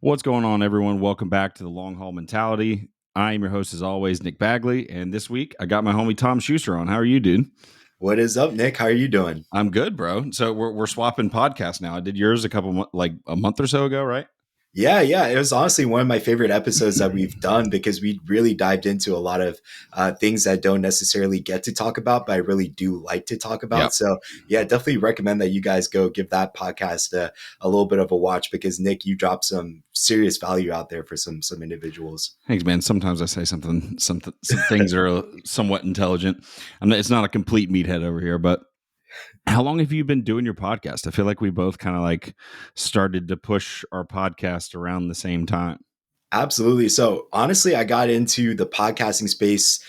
What's going on, everyone? Welcome back to the Long Haul Mentality. I am your host, as always, Nick Bagley, and this week I got my homie Tom Schuster on. How are you, dude? What is up, Nick? How are you doing? I'm good, bro. So we're swapping podcasts now. I did yours like a month or so ago, right? Yeah. It was honestly one of my favorite episodes that we've done because we really dived into a lot of things that don't necessarily get to talk about, but I really do like to talk Yeah. about. So, yeah, definitely recommend that you guys go give that podcast a little bit of a watch because, Nick, you dropped some serious value out there for some individuals. Thanks, man. Sometimes I say some things are somewhat intelligent. It's not a complete meathead over here, but how long have you been doing your podcast? I feel like we both kind of like started to push our podcast around the same time. Absolutely. So honestly, I got into the podcasting space,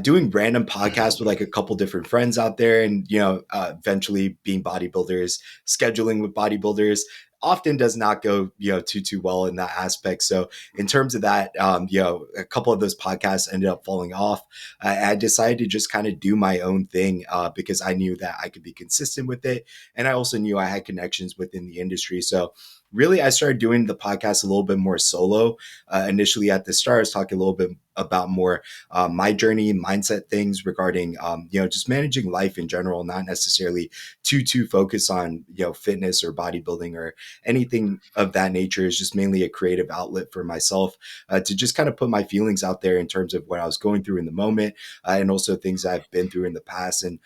doing random podcasts with like a couple different friends out there, and eventually being bodybuilders, scheduling with bodybuilders. Often does not go too well in that aspect. So in terms of that, a couple of those podcasts ended up falling off. I decided to just kind of do my own thing because I knew that I could be consistent with it, and I also knew I had connections within the industry. So really, I started doing the podcast a little bit more solo. Initially at the start, I was talking a little bit about more my journey, mindset things regarding, just managing life in general, not necessarily too focused on, fitness or bodybuilding or anything of that nature. Is just mainly a creative outlet for myself to just kind of put my feelings out there in terms of what I was going through in the moment and also things I've been through in the past. And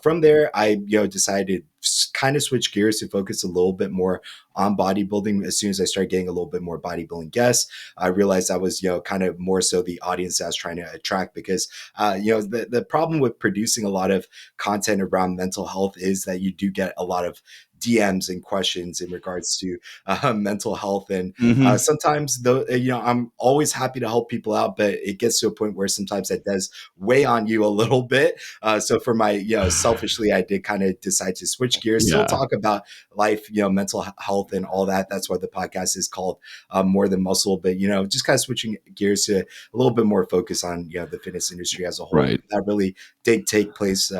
from there, I, decided to kind of switch gears to focus a little bit more on bodybuilding. As soon as I started getting a little bit more bodybuilding guests, I realized I was, kind of more so the audience I was trying to attract because, the problem with producing a lot of content around mental health is that you do get a lot of DMs and questions in regards to mental health. And Mm-hmm. sometimes, though, I'm always happy to help people out, but it gets to a point where sometimes that does weigh on you a little bit. So for my, selfishly, I did kind of decide to switch gears, still Yeah. talk about life, mental health and all that. That's why the podcast is called More Than Muscle, but, just kind of switching gears to a little bit more focus on, the fitness industry as a whole. Right. That really did take place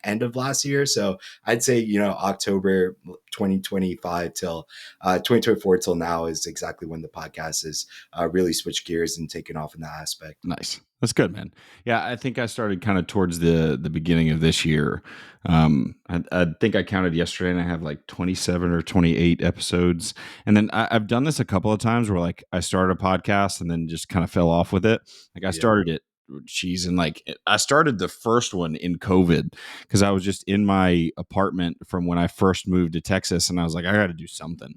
end of last year. So I'd say, October 2025 till 2024 till now is exactly when the podcast has really switched gears and taken off in that aspect. Nice. That's good, man. Yeah, I think I started kind of towards the beginning of this year. I think I counted yesterday, and I have like 27 or 28 episodes. And then I've done this a couple of times where like I started a podcast and then just kind of fell off with it. Like I Yeah. started it, and like I started the first one in COVID because I was just in my apartment from when I first moved to Texas, and I was like, I got to do something.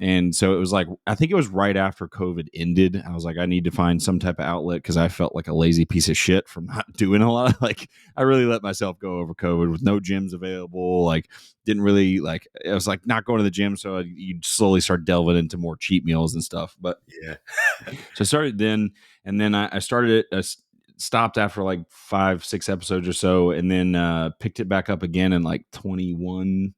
And so it was like, I think it was right after COVID ended. I was like, I need to find some type of outlet because I felt like a lazy piece of shit from not doing a lot. Like, I really let myself go over COVID with no gyms available. Like, didn't really like, I was like not going to the gym. So you slowly start delving into more cheat meals and stuff. But Yeah. so I started then, and then I started it. Stopped after like 5, 6 episodes or so, and then picked it back up again in like 21,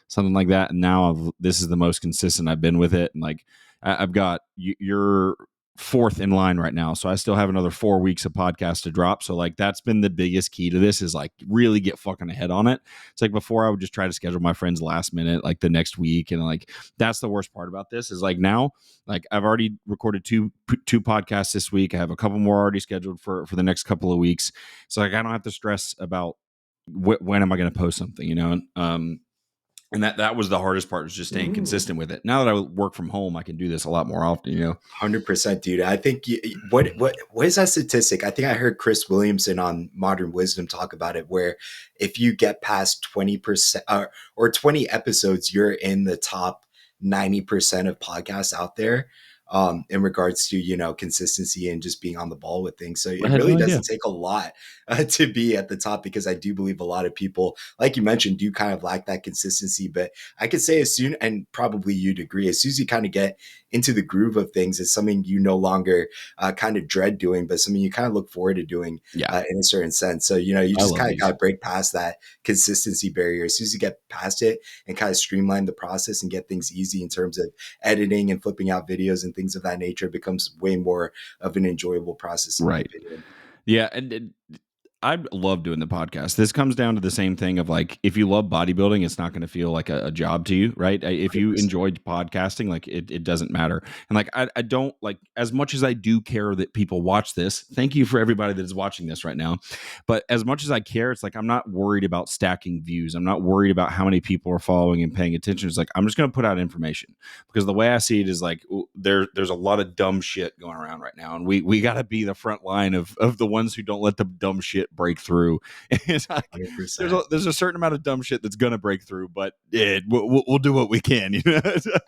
something like that. And now this is the most consistent I've been with it. And like I've got you're fourth in line right now, so I still have another 4 weeks of podcast to drop. So like that's been the biggest key to this is like really get fucking ahead on it. It's like before I would just try to schedule my friends last minute, like the next week, and like that's the worst part about this is like now, like I've already recorded two podcasts this week. I have a couple more already scheduled for the next couple of weeks. So like I don't have to stress about when am I going to post something, and that was the hardest part was just staying consistent with it. Now that I work from home, I can do this a lot more often. 100%, dude. I think what is that statistic? I think I heard Chris Williamson on Modern Wisdom talk about it, where if you get past 20% or 20 episodes, you're in the top 90% of podcasts out there. In regards to consistency and just being on the ball with things, so I it had no really idea. doesn't take a lot to be at the top because I do believe a lot of people, like you mentioned, do kind of lack that consistency. But I could say as soon, and probably you'd agree, as soon as you kind of get into the groove of things, it's something you no longer kind of dread doing, but something you kind of look forward to doing Yeah, in a certain sense. So, you I just love kind of got these. to break past that consistency barrier. As soon as you get past it and kind of streamline the process and get things easy in terms of editing and flipping out videos and things of that nature, it becomes way more of an enjoyable process, in my Right. opinion. Yeah, and I love doing the podcast. This comes down to the same thing of like, if you love bodybuilding, it's not going to feel like a job to you, right? If you 100%. enjoyed podcasting, like it doesn't matter. And like, I don't like, as much as I do care that people watch this, thank you for everybody that is watching this right now. But as much as I care, it's like, I'm not worried about stacking views. I'm not worried about how many people are following and paying attention. It's like, I'm just going to put out information, because the way I see it is like, there's a lot of dumb shit going around right now. And we got to be the front line of the ones who don't let the dumb shit break through. It's like, 100%. there's a certain amount of dumb shit that's gonna break through, but we'll do what we can. You know?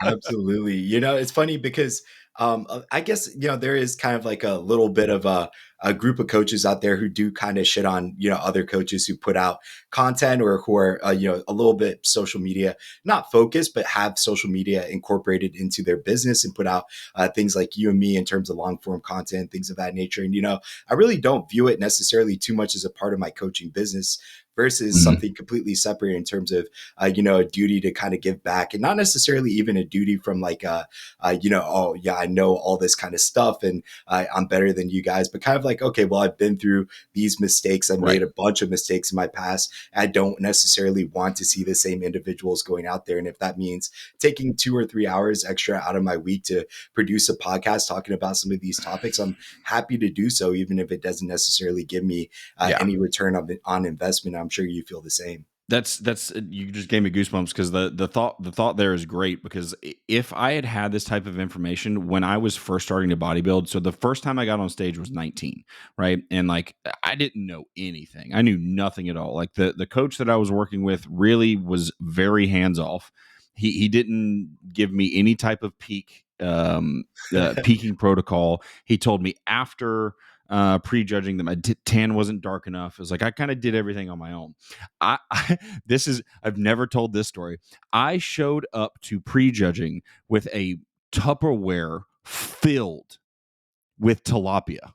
Absolutely. It's funny because I guess, there is kind of like a little bit of a group of coaches out there who do kind of shit on, other coaches who put out content or who are, a little bit social media, not focused, but have social media incorporated into their business and put out things like you and me in terms of long form content, things of that nature. And, I really don't view it necessarily too much as a part of my coaching business versus Mhm. something completely separate in terms of, a duty to kind of give back, and not necessarily even a duty from like, oh yeah, I know all this kind of stuff and I'm better than you guys, but kind of like, okay, well, I've been through these mistakes. I've Right. made a bunch of mistakes in my past. I don't necessarily want to see the same individuals going out there. And if that means taking 2 or 3 hours extra out of my week to produce a podcast talking about some of these topics, I'm happy to do so, even if it doesn't necessarily give me Yeah. any return on investment. I'm sure you feel the same. That's you just gave me goosebumps, because the thought there is great, because if I had this type of information when I was first starting to bodybuild, so the first time I got on stage was 19, right? And like, I didn't know anything. I knew nothing at all. Like, the coach that I was working with really was very hands off. He didn't give me any type of peaking protocol. He told me after prejudging that my tan wasn't dark enough. It was like, I kind of did everything on my own. I've never told this story. I showed up to prejudging with a Tupperware filled with tilapia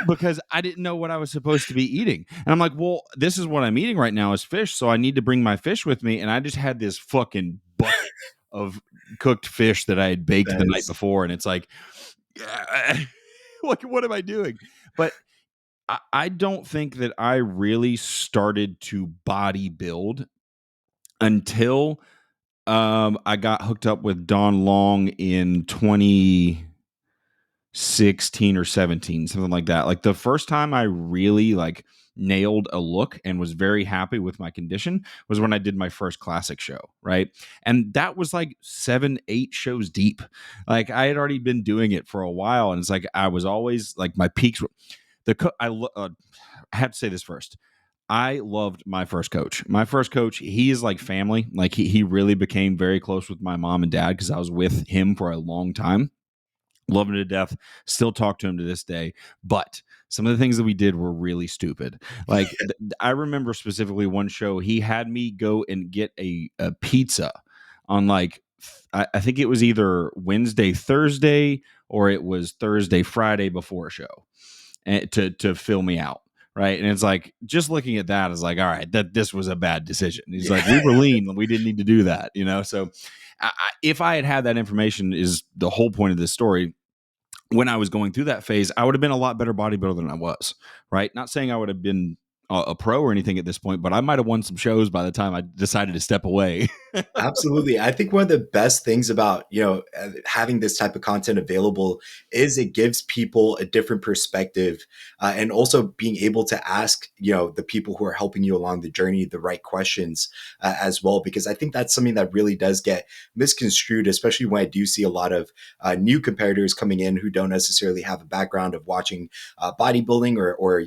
because I didn't know what I was supposed to be eating. And I'm like, well, this is what I'm eating right now is fish, so I need to bring my fish with me. And I just had this fucking bucket of cooked fish that I had baked That the night is before, and it's like, what am I doing? But I don't think that I really started to bodybuild until I got hooked up with Don Long in 2016 or 17, something like that. Like, the first time I really like nailed a look and was very happy with my condition was when I did my first classic show, right? And that was like 7, 8 shows deep. Like, I had already been doing it for a while, and it's like I was always like, my peaks were I have to say this first. I loved my first coach. My first coach, he is like family. Like, he really became very close with my mom and dad because I was with him for a long time. Love him to death. Still talk to him to this day. But some of the things that we did were really stupid. Like, I remember specifically one show, he had me go and get a pizza on like, I think it was either Wednesday, Thursday, or it was Thursday, Friday before a show, and to fill me out. Right. And it's like, just looking at that is like, all right, that this was a bad decision. He's like, we yeah. were lean. We didn't need to do that, So if I had that information, is the whole point of this story. When I was going through that phase, I would have been a lot better bodybuilder than I was. Right. Not saying I would have been a pro or anything at this point, but I might have won some shows by the time I decided to step away. Absolutely. I think one of the best things about, having this type of content available is it gives people a different perspective, and also being able to ask, the people who are helping you along the journey the right questions as well. Because I think that's something that really does get misconstrued, especially when I do see a lot of new competitors coming in who don't necessarily have a background of watching bodybuilding or,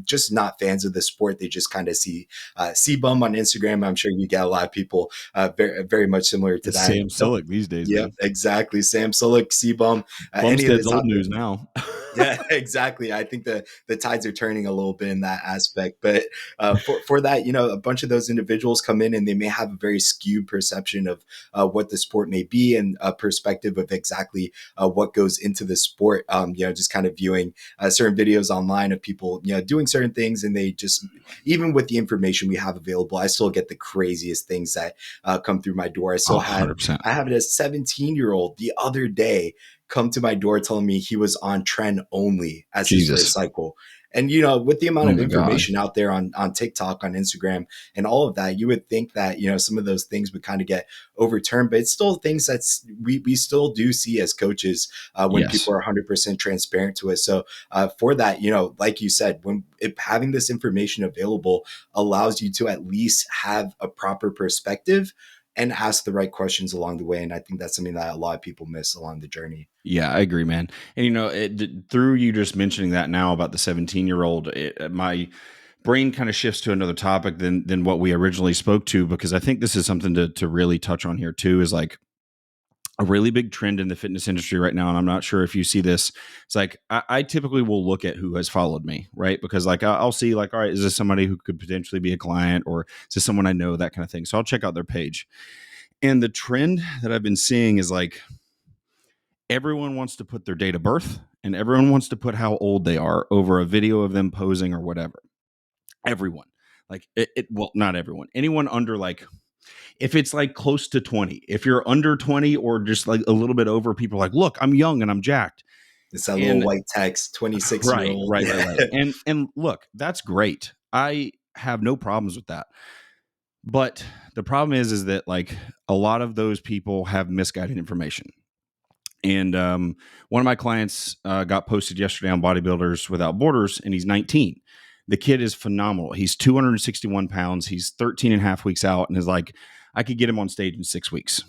just not fans of the sport. They just kind of see C-Bum on Instagram. I'm sure you get a lot of people very, very much similar to It's that. Sam Sulek these days, Yeah, man. exactly. Sam Sulek, C-Bum, any of the Bumstead's top. old news now. Yeah, exactly. I think the tides are turning a little bit in that aspect. But for that, a bunch of those individuals come in and they may have a very skewed perception of what the sport may be and a perspective of exactly what goes into the sport. Just kind of viewing certain videos online of people, doing certain things, and they just, even with the information we have available, I still get the craziest things that come through my door. Oh, 100%. I have a 17-year-old the other day come to my door telling me he was on tren only as his first Jesus. cycle. And with the amount Oh of my God. information out there on TikTok, on Instagram, and all of that, you would think that some of those things would kind of get overturned, but it's still things we still do see as coaches when Yes. people are 100% transparent to us. So for that, like you said, having this information available allows you to at least have a proper perspective and ask the right questions along the way. And I think that's something that a lot of people miss along the journey. Yeah, I agree, man. And through you just mentioning that now about the 17-year-old, my brain kind of shifts to another topic than what we originally spoke to, because I think this is something to really touch on here too, is like a really big trend in the fitness industry right now. And I'm not sure if you see this. It's like, I typically will look at who has followed me, right? Because like, I'll see like, all right, is this somebody who could potentially be a client, or is this someone I know, that kind of thing. So I'll check out their page. And the trend that I've been seeing is like, everyone wants to put their date of birth and everyone wants to put how old they are over a video of them posing or whatever. Everyone. Like well, not everyone. Anyone under, like, if it's like close to 20, if you're under 20 or just like a little bit over, people are like, look, I'm young and I'm jacked. It's that little And white text, 26-year right, old. right, right, right. And look, that's great. I have no problems with that. But the problem is that like a lot of those people have misguided information. And one of my clients got posted yesterday on Bodybuilders Without Borders, and he's 19. The kid is phenomenal. He's 261 pounds. He's 13 and a half weeks out, and is like, I could get him on stage in 6 weeks.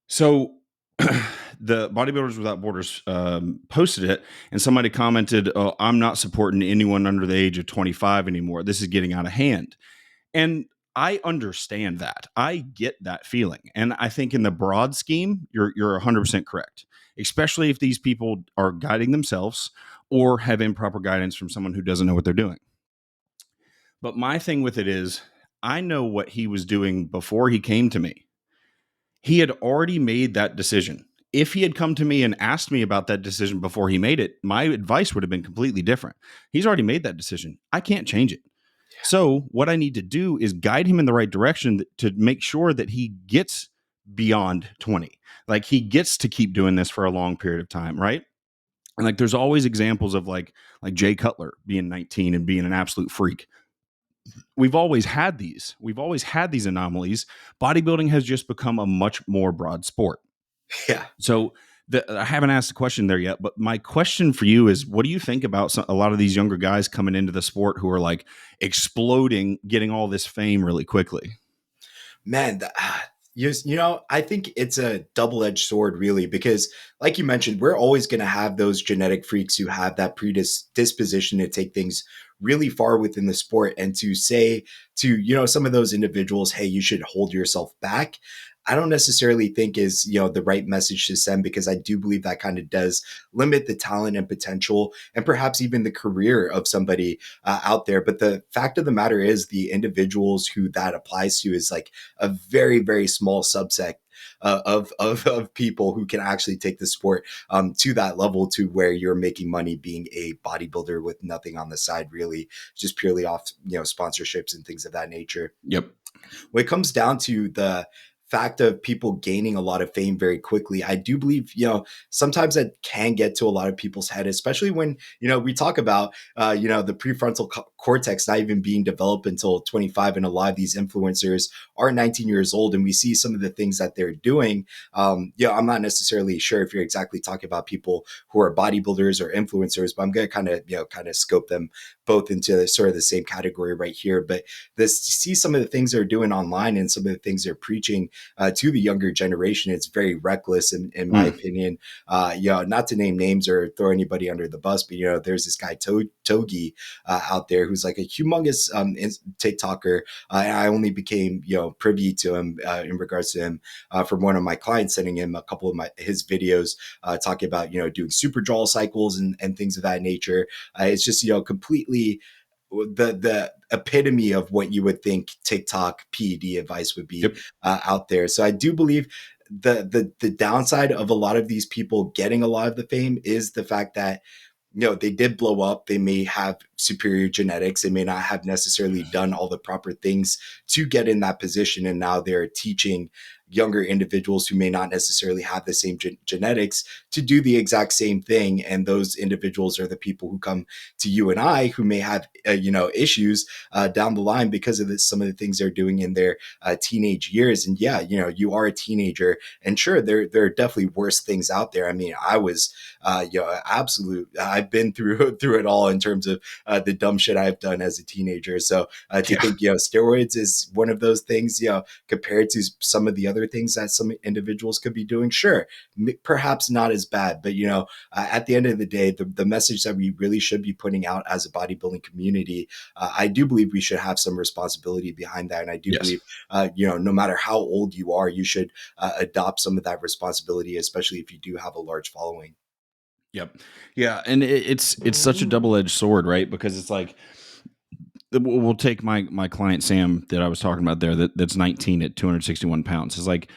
So the Bodybuilders Without Borders posted it, and somebody commented, oh, I'm not supporting anyone under the age of 25 anymore. This is getting out of hand. And I understand that. I get that feeling. And I think in the broad scheme, you're 100% correct, especially if these people are guiding themselves or have improper guidance from someone who doesn't know what they're doing. But my thing with it is, I know what he was doing before he came to me. He had already made that decision. If he had come to me and asked me about that decision before he made it, my advice would have been completely different. He's already made that decision. I can't change it. So what I need to do is guide him in the right direction to make sure that he gets beyond 20. Like he gets to keep doing this for a long period of time, right? And like there's always examples of like Jay Cutler being 19 and being an absolute freak. We've always had these. We've always had these anomalies. Bodybuilding has just become a much more broad sport. Yeah. So I haven't asked a question there yet, but my question for you is, what do you think about a lot of these younger guys coming into the sport who are like exploding, getting all this fame really quickly? Man, I think it's a double-edged sword, really, because like you mentioned, we're always going to have those genetic freaks who have that predisposition to take things really far within the sport, and to say to, some of those individuals, hey, you should hold yourself back. I don't necessarily think is, the right message to send, because I do believe that kind of does limit the talent and potential and perhaps even the career of somebody out there. But the fact of the matter is, the individuals who that applies to is like a very, very small subset of people who can actually take the sport to that level, to where you're making money being a bodybuilder with nothing on the side, really, just purely off sponsorships and things of that nature. Yep. When it comes down to the fact of people gaining a lot of fame very quickly, I do believe, sometimes that can get to a lot of people's head, especially when, we talk about, the prefrontal cortex not even being developed until 25. And a lot of these influencers are 19 years old, and we see some of the things that they're doing. I'm not necessarily sure if you're exactly talking about people who are bodybuilders or influencers, but I'm going to kind of scope them both into sort of the same category right here. But see some of the things they're doing online and some of the things they're preaching to the younger generation, it's very reckless in my opinion. Not to name names or throw anybody under the bus, but there's this guy Togi out there who's like a humongous TikToker. I only became privy to him in regards to him from one of my clients sending him a couple of his videos talking about doing super draw cycles and things of that nature. It's just completely the epitome of what you would think TikTok PED advice would be. Yep. Out there. So I do believe the downside of a lot of these people getting a lot of the fame is the fact that they did blow up. They may have superior genetics. They may not have necessarily done all the proper things to get in that position. And now they're teaching, younger individuals who may not necessarily have the same genetics to do the exact same thing. And those individuals are the people who come to you and I who may have, issues down the line because of this, some of the things they're doing in their teenage years. And yeah, you are a teenager, and sure, there are definitely worse things out there. I mean, I was, I've been through it all in terms of the dumb shit I've done as a teenager. So do you think, steroids is one of those things, compared to some of the other things that some individuals could be doing? Sure, perhaps not as bad, but at the end of the day, the message that we really should be putting out as a bodybuilding community, I do believe we should have some responsibility behind that. And I do Yes. believe, no matter how old you are, you should adopt some of that responsibility, especially if you do have a large following. Yep. Yeah, and it's such a double-edged sword, right? Because it's like we'll take my client Sam that I was talking about there that's 19 at 261 pounds. It's like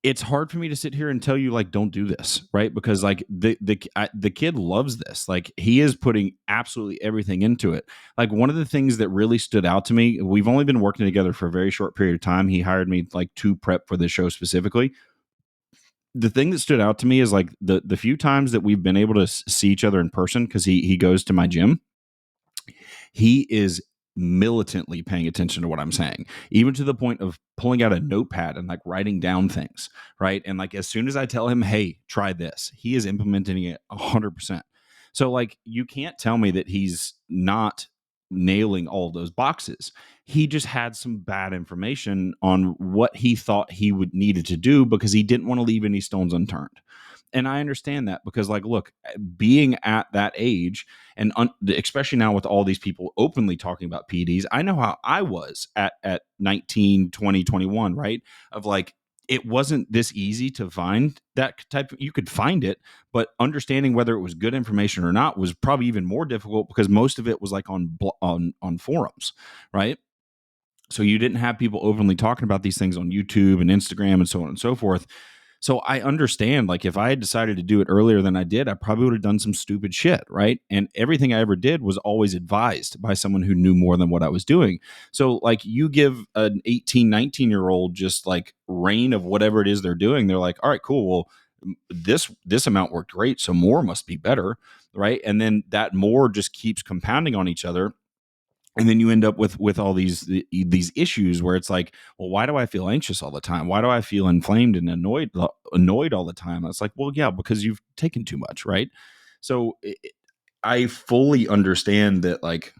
it's hard for me to sit here and tell you like don't do this, right? Because like the kid loves this. Like he is putting absolutely everything into it. Like one of the things that really stood out to me, we've only been working together for a very short period of time. He hired me like to prep for this show specifically. The thing that stood out to me is like the few times that we've been able to see each other in person, because he goes to my gym, he is militantly paying attention to what I'm saying, even to the point of pulling out a notepad and like writing down things, right? And like as soon as I tell him, hey, try this, he is implementing it 100%. So like you can't tell me that he's not nailing all those boxes. He just had some bad information on what he thought he would needed to do because he didn't want to leave any stones unturned. And I understand that because like look, being at that age and especially now with all these people openly talking about PEDs, I know how I was at 19, 20, 21, right? Of like it wasn't this easy to find that type of, you could find it, but understanding whether it was good information or not was probably even more difficult because most of it was like on forums, right? So you didn't have people openly talking about these things on YouTube and Instagram and so on and so forth. So I understand, like, if I had decided to do it earlier than I did, I probably would have done some stupid shit, right? And everything I ever did was always advised by someone who knew more than what I was doing. So, like, you give an 18, 19-year-old just like reign of whatever it is they're doing, they're like, all right, cool. Well, this amount worked great, so more must be better, right? And then that more just keeps compounding on each other, and then you end up with all these issues where it's like, well, why do I feel anxious all the time? Why do I feel inflamed and annoyed all the time? It's like, well, yeah, because you've taken too much, right? So I fully understand that. Like,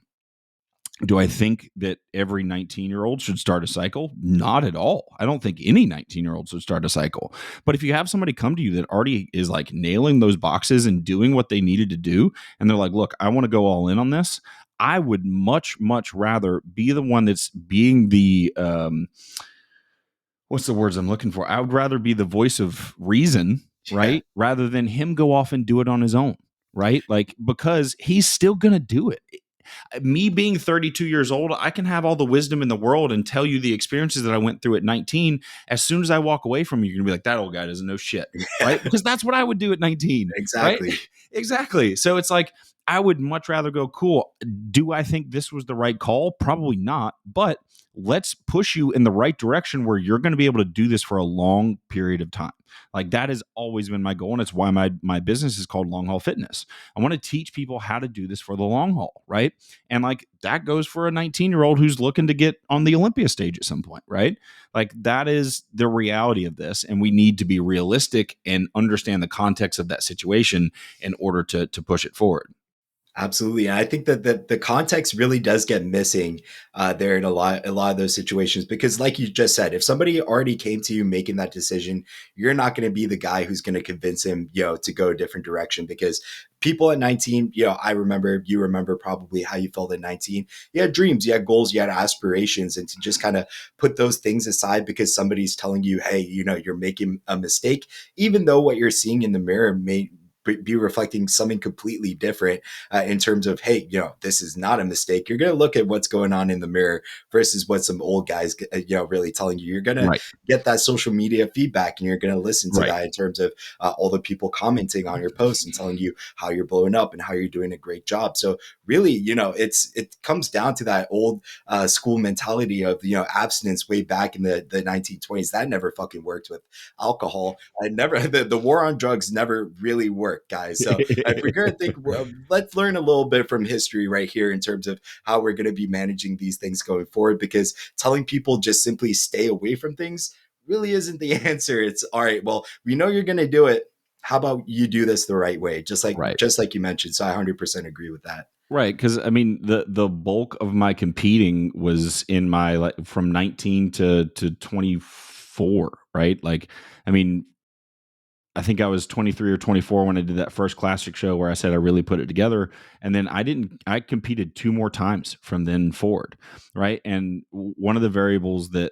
do I think that every 19-year-old should start a cycle? Not at all. I don't think any 19-year-old should start a cycle. But if you have somebody come to you that already is like nailing those boxes and doing what they needed to do, and they're like, look, I want to go all in on this, I would much, much rather be the one that's being the, what's the words I'm looking for? I would rather be the voice of reason, Yeah, right? Rather than him go off and do it on his own, right? Like, because he's still going to do it. Me being 32 years old, I can have all the wisdom in the world and tell you the experiences that I went through at 19. As soon as I walk away from you, you're gonna be like, that old guy doesn't know shit, right? Because that's what I would do at 19, right? exactly. Exactly. So it's like, I would much rather go, cool. Do I think this was the right call? Probably not, but let's push you in the right direction where you're going to be able to do this for a long period of time. Like that has always been my goal. And it's why my business is called Long Haul Fitness. I want to teach people how to do this for the long haul, right? And like that goes for a 19-year-old who's looking to get on the Olympia stage at some point, right? Like that is the reality of this. And we need to be realistic and understand the context of that situation in order to push it forward. Absolutely, and I think that the context really does get missing there in a lot of those situations because, like you just said, if somebody already came to you making that decision, you're not going to be the guy who's going to convince him, to go a different direction. Because people at 19, I remember, you remember probably how you felt at 19. You had dreams, you had goals, you had aspirations, and to just kind of put those things aside because somebody's telling you, hey, you're making a mistake, even though what you're seeing in the mirror may be reflecting something completely different in terms of, hey, this is not a mistake. You're going to look at what's going on in the mirror versus what some old guys, really telling you. You're going to Right. get that social media feedback, and you're going to listen to Right. that in terms of all the people commenting on your posts and telling you how you're blowing up and how you're doing a great job. So really, it comes down to that old school mentality of, abstinence way back in the 1920s. That never fucking worked with alcohol. I never the war on drugs never really worked, guys. So if we're gonna think, let's learn a little bit from history right here in terms of how we're going to be managing these things going forward, because telling people just simply stay away from things really isn't the answer. It's all right, well, we know you're going to do it. How about you do this the right way? Right. Just like you mentioned. So I 100% agree with that. Right, because I mean the bulk of my competing was in my from 19 to 24, right? Like, I mean, I think I was 23 or 24 when I did that first classic show where I said I really put it together. And then I competed 2 more times from then forward. Right. And one of the variables that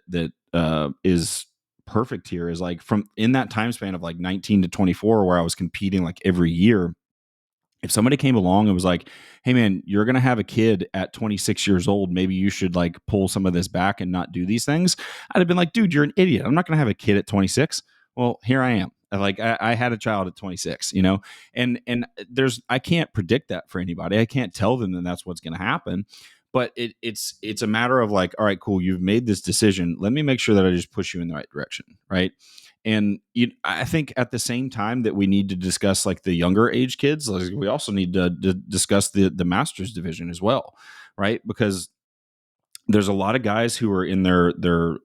is perfect here is like from in that time span of like 19 to 24, where I was competing like every year. If somebody came along and was like, hey man, you're going to have a kid at 26 years old, maybe you should like pull some of this back and not do these things, I'd have been like, dude, you're an idiot. I'm not going to have a kid at 26. Well, here I am. Like I had a child at 26, and I can't predict that for anybody. I can't tell them that that's what's going to happen. But it's a matter of like, all right, cool, you've made this decision. Let me make sure that I just push you in the right direction, right? And I think at the same time that we need to discuss like the younger age kids, like we also need to discuss the masters division as well, right? Because there's a lot of guys who are in their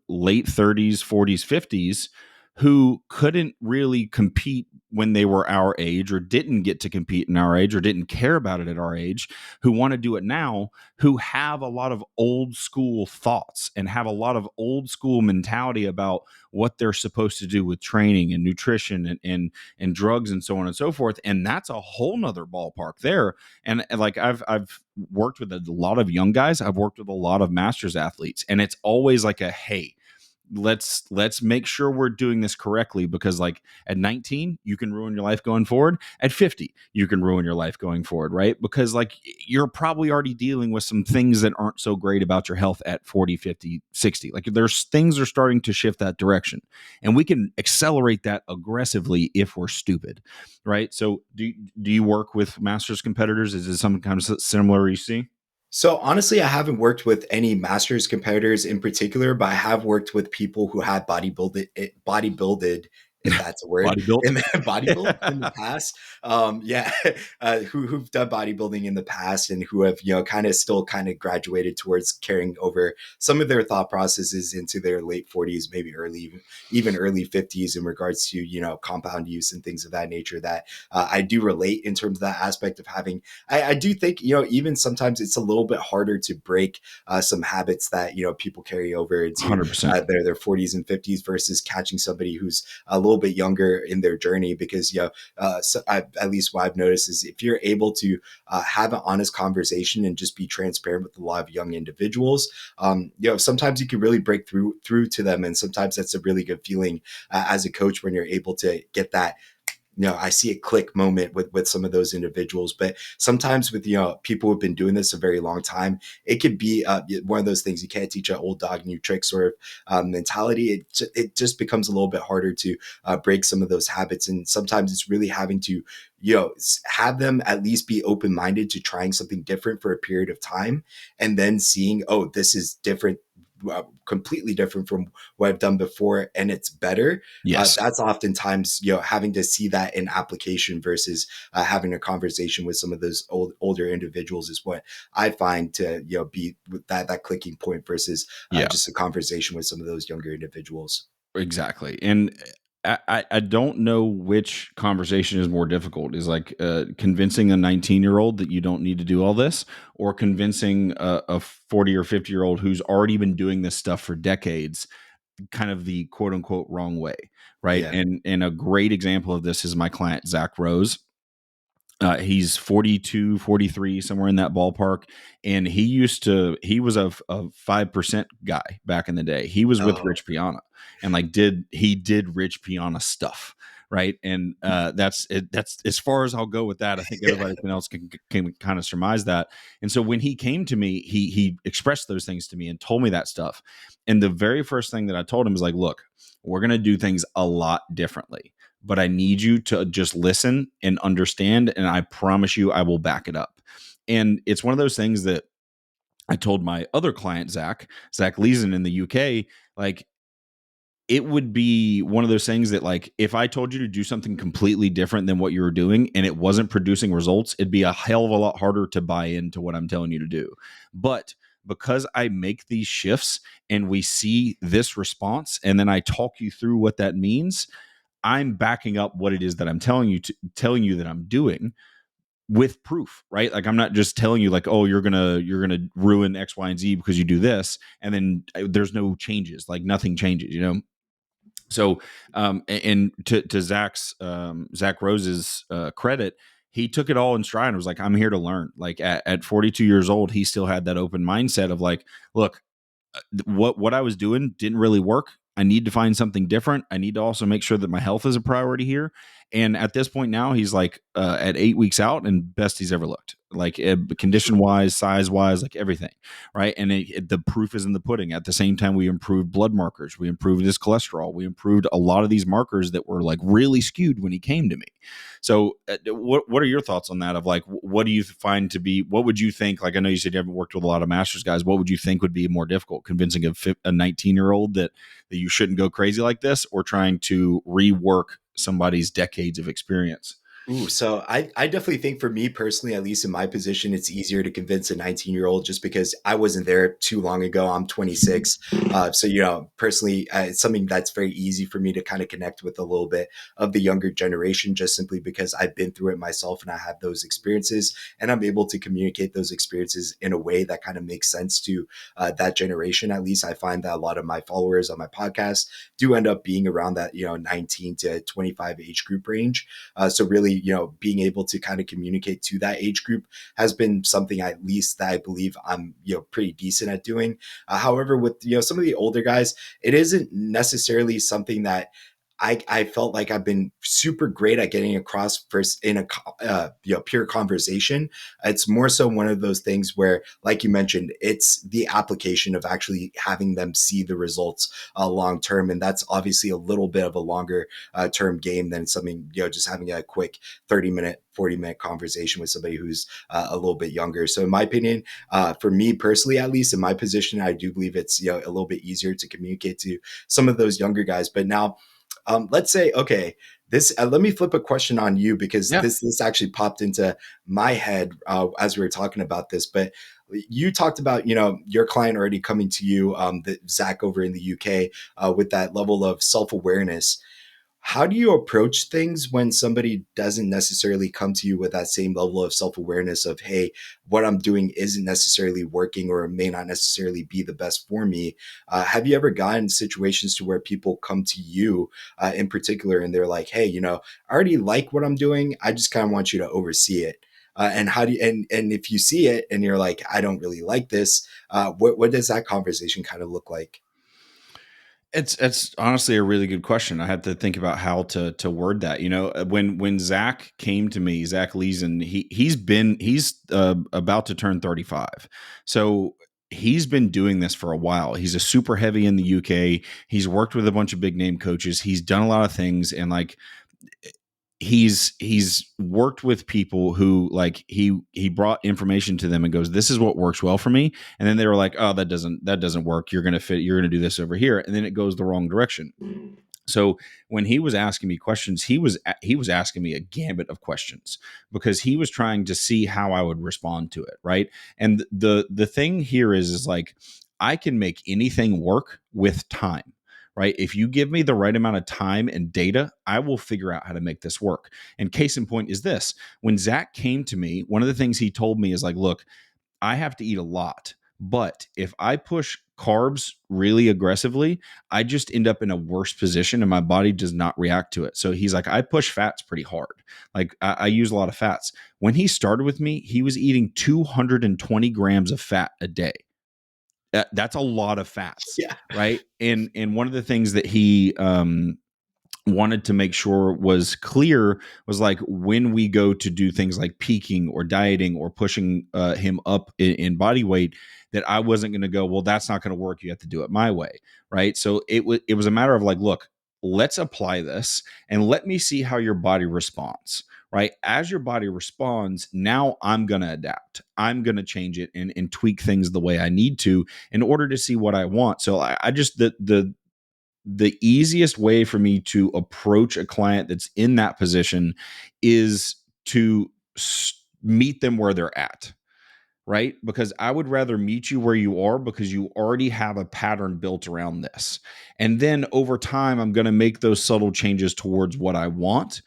late 30s, 40s, 50s who couldn't really compete when they were our age, or didn't get to compete in our age, or didn't care about it at our age, who want to do it now, who have a lot of old school thoughts and have a lot of old school mentality about what they're supposed to do with training and nutrition and drugs and so on and so forth. And that's a whole nother ballpark there. And like I've worked with a lot of young guys. I've worked with a lot of masters athletes, and it's always like a, hey, let's make sure we're doing this correctly, because like at 19 you can ruin your life going forward, at 50 you can ruin your life going forward, right? Because like you're probably already dealing with some things that aren't so great about your health at 40, 50, 60. Like there's things are starting to shift that direction, and we can accelerate that aggressively if we're stupid, right? So do you work with masters competitors? Is it some kind of similar you see? So honestly, I haven't worked with any masters competitors in particular, but I have worked with people who had bodybuilded, if that's a word, Body built. in the bodybuild in the past. Yeah, who've done bodybuilding in the past and who have, kind of still kind of graduated towards carrying over some of their thought processes into their late 40s, maybe even early 50s in regards to, compound use and things of that nature, that I do relate in terms of that aspect of having. I do think, even sometimes it's a little bit harder to break some habits that, people carry over into 100%. their 40s and 50s versus catching somebody who's a little bit younger in their journey. Because, at least what I've noticed is if you're able to have an honest conversation and just be transparent with a lot of young individuals, sometimes you can really break through to them. And sometimes that's a really good feeling as a coach when you're able to get that, I see a click moment with some of those individuals. But sometimes with, people who've been doing this a very long time, it could be one of those things. You can't teach an old dog new tricks sort of mentality. It just becomes a little bit harder to break some of those habits. And sometimes it's really having to, have them at least be open-minded to trying something different for a period of time, and then seeing, oh, this is different, completely different from what I've done before, and it's better. Yes. That's oftentimes, having to see that in application versus having a conversation with some of those older individuals is what I find to, be with that clicking point versus Yeah. just a conversation with some of those younger individuals. Exactly. And I don't know which conversation is more difficult, is like convincing a 19-year-old that you don't need to do all this, or convincing a 40 or 50-year-old who's already been doing this stuff for decades, kind of the quote unquote wrong way. Right. Yeah. And a great example of this is my client, Zach Rose. He's 42, 43, somewhere in that ballpark. And he was a 5% guy back in the day. He was with Oh, Rich Piana, and like he did Rich Piana stuff. right? And that's it. That's as far as I'll go with that. I think everybody else can kind of surmise that. And so when he came to me, he expressed those things to me and told me that stuff. And the very first thing that I told him was like, look, we're going to do things a lot differently, but I need you to just listen and understand. And I promise you, I will back it up. And it's one of those things that I told my other client, Zach Leeson in the UK, like, it would be one of those things that, like, if I told you to do something completely different than what you were doing and it wasn't producing results, it'd be a hell of a lot harder to buy into what I'm telling you to do. But because I make these shifts and we see this response and then I talk you through what that means, I'm backing up what it is that I'm telling you that I'm doing with proof, right? Like, I'm not just telling you like, oh, you're gonna ruin X, Y, and Z because you do this, and then there's no changes, like nothing changes, you know. So, and to Zach Rose's credit, he took it all in stride and was like, I'm here to learn. Like at 42 years old, he still had that open mindset of like, look, what I was doing didn't really work. I need to find something different. I need to also make sure that my health is a priority here. And at this point now, he's like at 8 weeks out and best he's ever looked, like condition wise, size wise, like everything. Right. And the proof is in the pudding. At the same time, we improved blood markers. We improved his cholesterol. We improved a lot of these markers that were like really skewed when he came to me. So what are your thoughts on that? Of like, what do you find to be, what would you think? Like, I know you said you haven't worked with a lot of masters guys. What would you think would be more difficult, convincing a 19-year-old that you shouldn't go crazy like this, or trying to rework somebody's decades of experience? Ooh, so I definitely think for me personally, at least in my position, it's easier to convince a 19-year-old just because I wasn't there too long ago. I'm 26. So, personally, it's something that's very easy for me to kind of connect with a little bit of the younger generation, just simply because I've been through it myself and I have those experiences and I'm able to communicate those experiences in a way that kind of makes sense to that generation. At least I find that a lot of my followers on my podcast do end up being around that, 19 to 25 age group range. So really, being able to kind of communicate to that age group has been something at least that I believe I'm, pretty decent at doing. However, with, some of the older guys, it isn't necessarily something that I felt like I've been super great at getting across first in a pure conversation. It's more so one of those things where, like you mentioned, it's the application of actually having them see the results long term, and that's obviously a little bit of a longer term game than something, just having a quick 30-minute, 40-minute conversation with somebody who's a little bit younger. So in my opinion, for me personally, at least in my position, I do believe it's a little bit easier to communicate to some of those younger guys. But now, let's say, okay, this. Let me flip a question on you because Yeah. this actually popped into my head as we were talking about this. But you talked about your client already coming to you, Zach over in the UK, with that level of self awareness. How do you approach things when somebody doesn't necessarily come to you with that same level of self-awareness of, hey, what I'm doing isn't necessarily working or may not necessarily be the best for me? Have you ever gotten situations to where people come to you in particular and they're like, hey, I already like what I'm doing. I just kind of want you to oversee it. And how do you, and if you see it and you're like, I don't really like this, what does that conversation kind of look like? It's honestly a really good question. I had to think about how to word that. When Zach came to me, Zach Leeson, he's about to turn 35, so he's been doing this for a while. He's a super heavy in the UK. He's worked with a bunch of big name coaches. He's done a lot of things, and like he's worked with people who, like, he brought information to them and goes, this is what works well for me, and then they were like, oh, that doesn't work, you're gonna do this over here, and then it goes the wrong direction. So when he was asking me questions, he was asking me a gambit of questions because he was trying to see how I would respond to it, right? And the thing here is like, I can make anything work with time. Right. If you give me the right amount of time and data, I will figure out how to make this work. And case in point is this: when Zach came to me, one of the things he told me is like, look, I have to eat a lot. But if I push carbs really aggressively, I just end up in a worse position and my body does not react to it. So he's like, I push fats pretty hard. Like I use a lot of fats. When he started with me, he was eating 220 grams of fat a day. That's a lot of fats, Yeah. right? And one of the things that wanted to make sure was clear was like when we go to do things like peaking or dieting or pushing him up in body weight, that I wasn't going to go, well, that's not going to work. You have to do it my way. Right. So it was a matter of like, look, let's apply this and let me see how your body responds. Right. As your body responds, now I'm going to adapt. I'm going to change it and tweak things the way I need to in order to see what I want. So I just, the easiest way for me to approach a client that's in that position is to meet them where they're at, right? Because I would rather meet you where you are because you already have a pattern built around this. And then over time, I'm going to make those subtle changes towards what I want.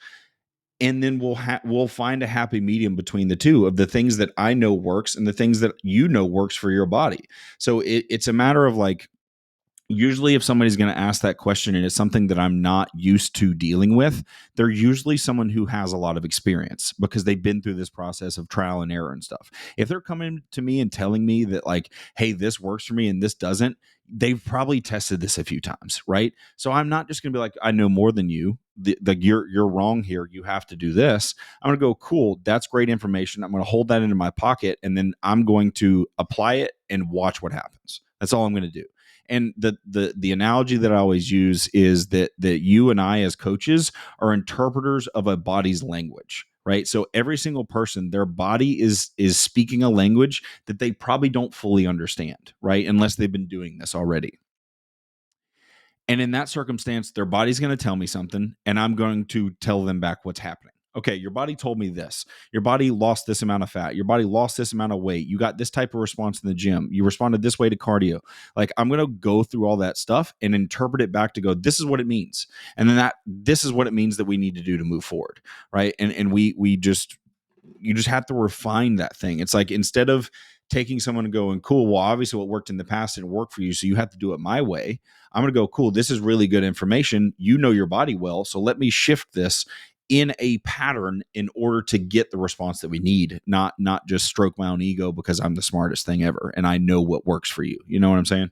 And then we'll find a happy medium between the two of the things that I know works and the things that you know works for your body. So it's a matter of like, usually if somebody's going to ask that question and it's something that I'm not used to dealing with, they're usually someone who has a lot of experience because they've been through this process of trial and error and stuff. If they're coming to me and telling me that like, hey, this works for me and this doesn't, they've probably tested this a few times, right? So I'm not just going to be like, I know more than you. You're wrong here. You have to do this. I'm going to go, cool. That's great information. I'm going to hold that into my pocket and then I'm going to apply it and watch what happens. That's all I'm going to do. And the analogy that I always use is that you and I as coaches are interpreters of a body's language, right? So every single person, their body is speaking a language that they probably don't fully understand, right? Unless they've been doing this already. And in that circumstance, their body's going to tell me something, and I'm going to tell them back what's happening. Okay, your body told me this. Your body lost this amount of fat. Your body lost this amount of weight. You got this type of response in the gym. You responded this way to cardio. Like, I'm going to go through all that stuff and interpret it back to go, this is what it means. And then this is what it means that we need to do to move forward. Right. And we just, you just have to refine that thing. It's like, instead of taking someone and going, cool, well, obviously what worked in the past didn't work for you, so you have to do it my way. I'm going to go, cool, this is really good information. You know your body well, so let me shift this in a pattern in order to get the response that we need, not just stroke my own ego because I'm the smartest thing ever and I know what works for you. You know what I'm saying?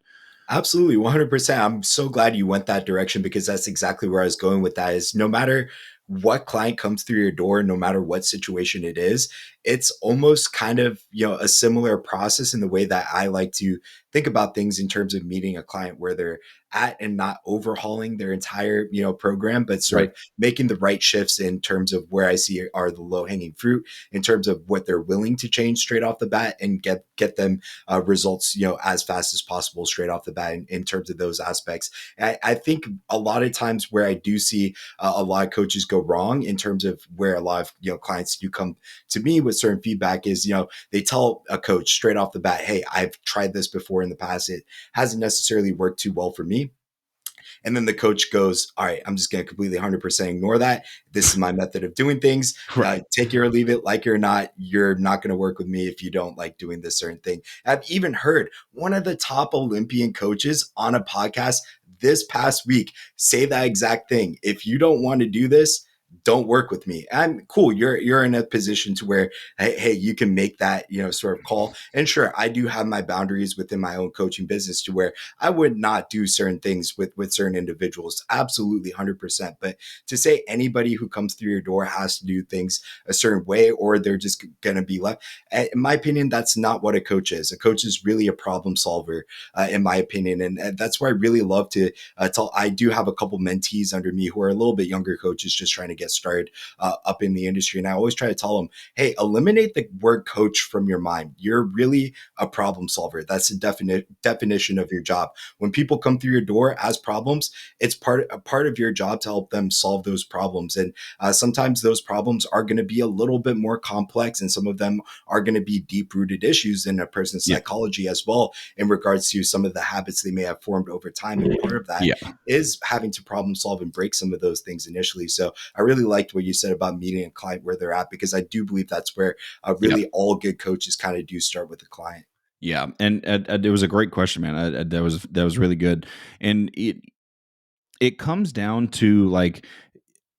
Absolutely, 100%. I'm so glad you went that direction because that's exactly where I was going with that. Is no matter what client comes through your door, no matter what situation it is, it's almost kind of, a similar process in the way that I like to think about things in terms of meeting a client where they're at and not overhauling their entire, program, but sort Right. of making the right shifts in terms of where I see are the low hanging fruit in terms of what they're willing to change straight off the bat and get them results, as fast as possible straight off the bat in terms of those aspects. I think a lot of times where I do see a lot of coaches go wrong in terms of where a lot of clients do come to me with certain feedback is they tell a coach straight off the bat, hey, I've tried this before in the past, it hasn't necessarily worked too well for me. And then the coach goes, all right, I'm just going to completely 100% ignore that. This is my method of doing things. Right. Take it or leave it, like it or not. You're not going to work with me if you don't like doing this certain thing. I've even heard one of the top Olympian coaches on a podcast this past week say that exact thing. If you don't want to do this, don't work with me. And cool, you're in a position to where hey, you can make that sort of call. And sure, I do have my boundaries within my own coaching business to where I would not do certain things with certain individuals. Absolutely, 100%. But to say anybody who comes through your door has to do things a certain way or they're just going to be left, in my opinion, that's not what a coach is. A coach is really a problem solver, in my opinion, and that's why I really love to tell. I do have a couple mentees under me who are a little bit younger coaches, just trying to get started up in the industry. And I always try to tell them, hey, eliminate the word coach from your mind. You're really a problem solver. That's the definition of your job. When people come through your door as problems, it's a part of your job to help them solve those problems. And sometimes those problems are going to be a little bit more complex, and some of them are going to be deep rooted issues in a person's Yeah. psychology as well, in regards to some of the habits they may have formed over time. And part of that Yeah. is having to problem solve and break some of those things initially. So I really liked what you said about meeting a client where they're at, because I do believe that's where Yeah. really all good coaches kind of do start with the client. Yeah. And it was a great question, man. That was really good. And it comes down to like,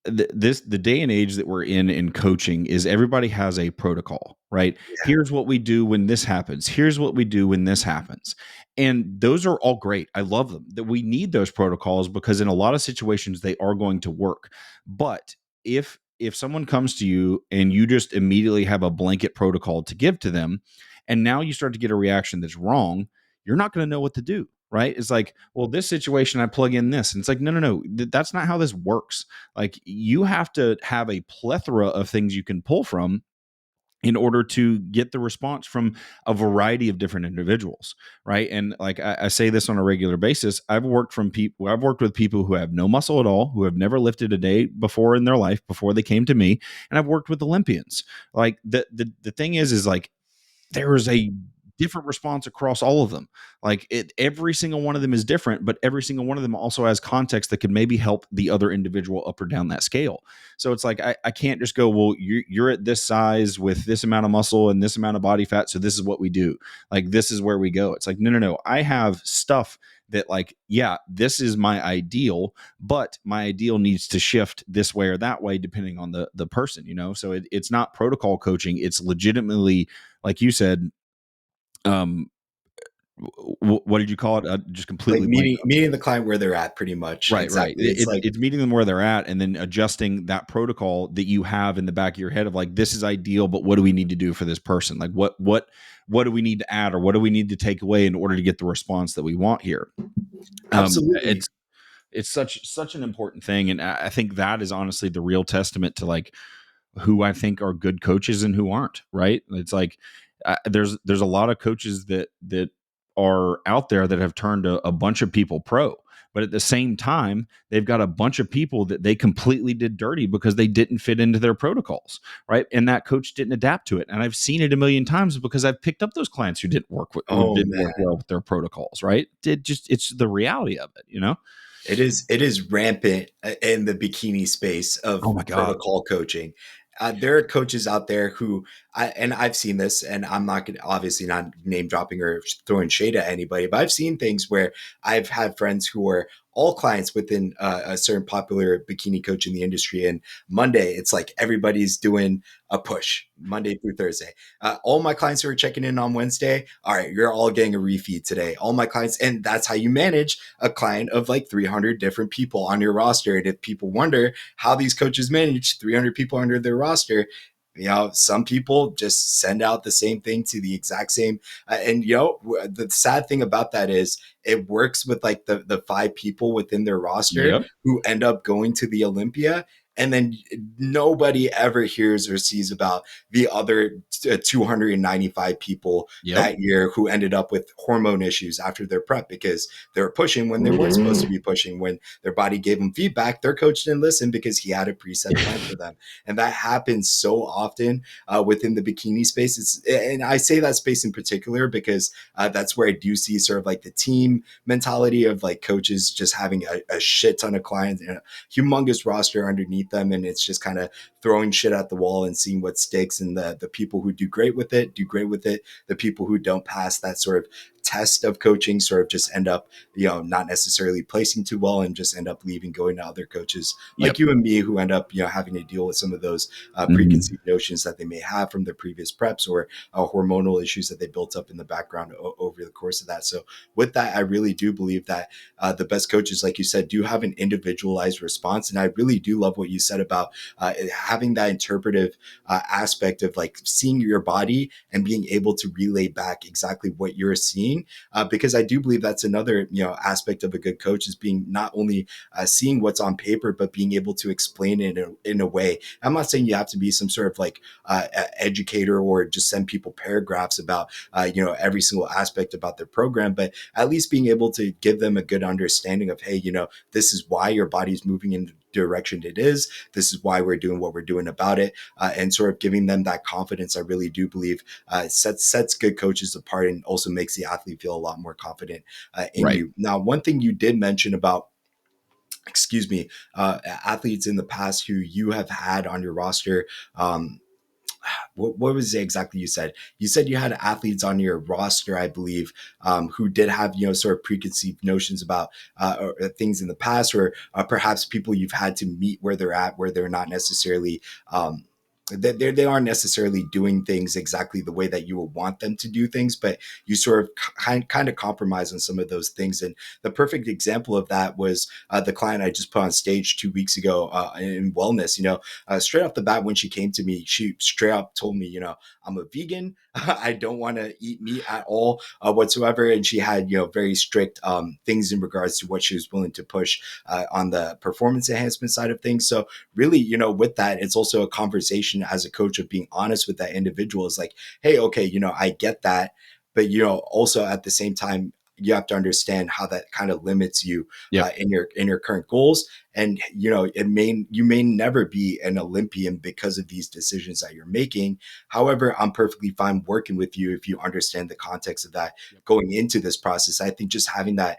the day and age that we're in coaching is everybody has a protocol, right? Yeah. Here's what we do when this happens. Here's what we do when this happens. And those are all great. I love them. That we need those protocols because in a lot of situations they are going to work. But if someone comes to you and you just immediately have a blanket protocol to give to them, and now you start to get a reaction that's wrong, you're not going to know what to do, right? It's like, well, this situation, I plug in this. And it's like, no, no, no, that's not how this works. Like, you have to have a plethora of things you can pull from in order to get the response from a variety of different individuals, right? And like I say this on a regular basis, I've worked with people who have no muscle at all, who have never lifted a day before in their life before they came to me, and I've worked with Olympians. Like the thing is like there is a different response across all of them. Like every single one of them is different, but every single one of them also has context that could maybe help the other individual up or down that scale. So it's like I can't just go, well, you're at this size with this amount of muscle and this amount of body fat, so this is what we do. Like this is where we go. It's like no, no, no. I have stuff that like, yeah, this is my ideal, but my ideal needs to shift this way or that way depending on the person, you know. So it's not protocol coaching. It's legitimately, like you said, um what did you call it? I just Like completely blanked on. meeting the client where they're at, pretty much. Right, right. Exactly. It's like, It's meeting them where they're at and then adjusting that protocol that you have in the back of your head of like, this is ideal, but what do we need to do for this person? Like what do we need to add or what do we need to take away in order to get the response that we want here? absolutely. It's such an important thing, and I think that is honestly the real testament to like who I think are good coaches and who aren't. Right? It's like there's a lot of coaches that are out there that have turned a bunch of people pro, but at the same time, they've got a bunch of people that they completely did dirty because they didn't fit into their protocols, right? And that coach didn't adapt to it. And I've seen it a million times because I've picked up those clients who Oh didn't work man. well with their protocols, right? It's the reality of it, you know? It is rampant in the bikini space of Oh my God. protocol coaching. There are coaches out there who, and I've seen this, and I'm not going to obviously not name dropping or throwing shade at anybody, but I've seen things where I've had friends who are all clients within a certain popular bikini coach in the industry. And Monday, it's like everybody's doing a push Monday through Thursday. All my clients who are checking in on Wednesday, all right, you're all getting a refeed today. All my clients, and that's how you manage a client of like 300 different people on your roster. And if people wonder how these coaches manage 300 people under their roster, some people just send out the same thing to the exact same. And, the sad thing about that is it works with like the five people within their roster Yep. who end up going to the Olympia. And then nobody ever hears or sees about the other 295 people Yep. that year who ended up with hormone issues after their prep because they were pushing when they weren't supposed to be pushing. When their body gave them feedback, their coach didn't listen because he had a preset plan for them. And that happens so often within the bikini space. And I say that space in particular because that's where I do see sort of like the team mentality of like coaches just having a shit ton of clients and a humongous roster underneath them. And it's just kind of throwing shit at the wall and seeing what sticks. And the people who do great with it, do great with it. The people who don't pass that sort of test of coaching sort of just end up, not necessarily placing too well and just end up leaving, going to other coaches like Yep. you and me who end up, having to deal with some of those Mhm. preconceived notions that they may have from their previous preps or hormonal issues that they built up in the background over the course of that. So with that, I really do believe that the best coaches, like you said, do have an individualized response. And I really do love what you said about having that interpretive aspect of like seeing your body and being able to relay back exactly what you're seeing. Because I do believe that's another, aspect of a good coach is being not only seeing what's on paper, but being able to explain it in a way. I'm not saying you have to be some sort of like educator or just send people paragraphs about, every single aspect about their program, but at least being able to give them a good understanding of, hey, this is why your body's moving in the direction it is. This is why we're doing what we're doing about it, and sort of giving them that confidence. I really do believe sets good coaches apart and also makes the athlete feel a lot more confident in Right. you. Now, one thing you did mention about, excuse me, athletes in the past who you have had on your roster. Um, what was it exactly you said? You said you had athletes on your roster, I believe, who did have, sort of preconceived notions about or things in the past, or perhaps people you've had to meet where they're at, where they're not necessarily they aren't necessarily doing things exactly the way that you would want them to do things, but you sort of kind of compromise on some of those things. And the perfect example of that was the client I just put on stage 2 weeks ago in wellness. Straight off the bat, when she came to me, she straight up told me, I'm a vegan. I don't want to eat meat at all whatsoever. And she had, very strict things in regards to what she was willing to push on the performance enhancement side of things. So really, with that, it's also a conversation as a coach of being honest with that individual. Is like, hey, okay, I get that, but also at the same time, you have to understand how that kind of limits you Yep. in your current goals. And you may never be an Olympian because of these decisions that you're making. However, I'm perfectly fine working with you if you understand the context of that Yep. going into this process. I think just having that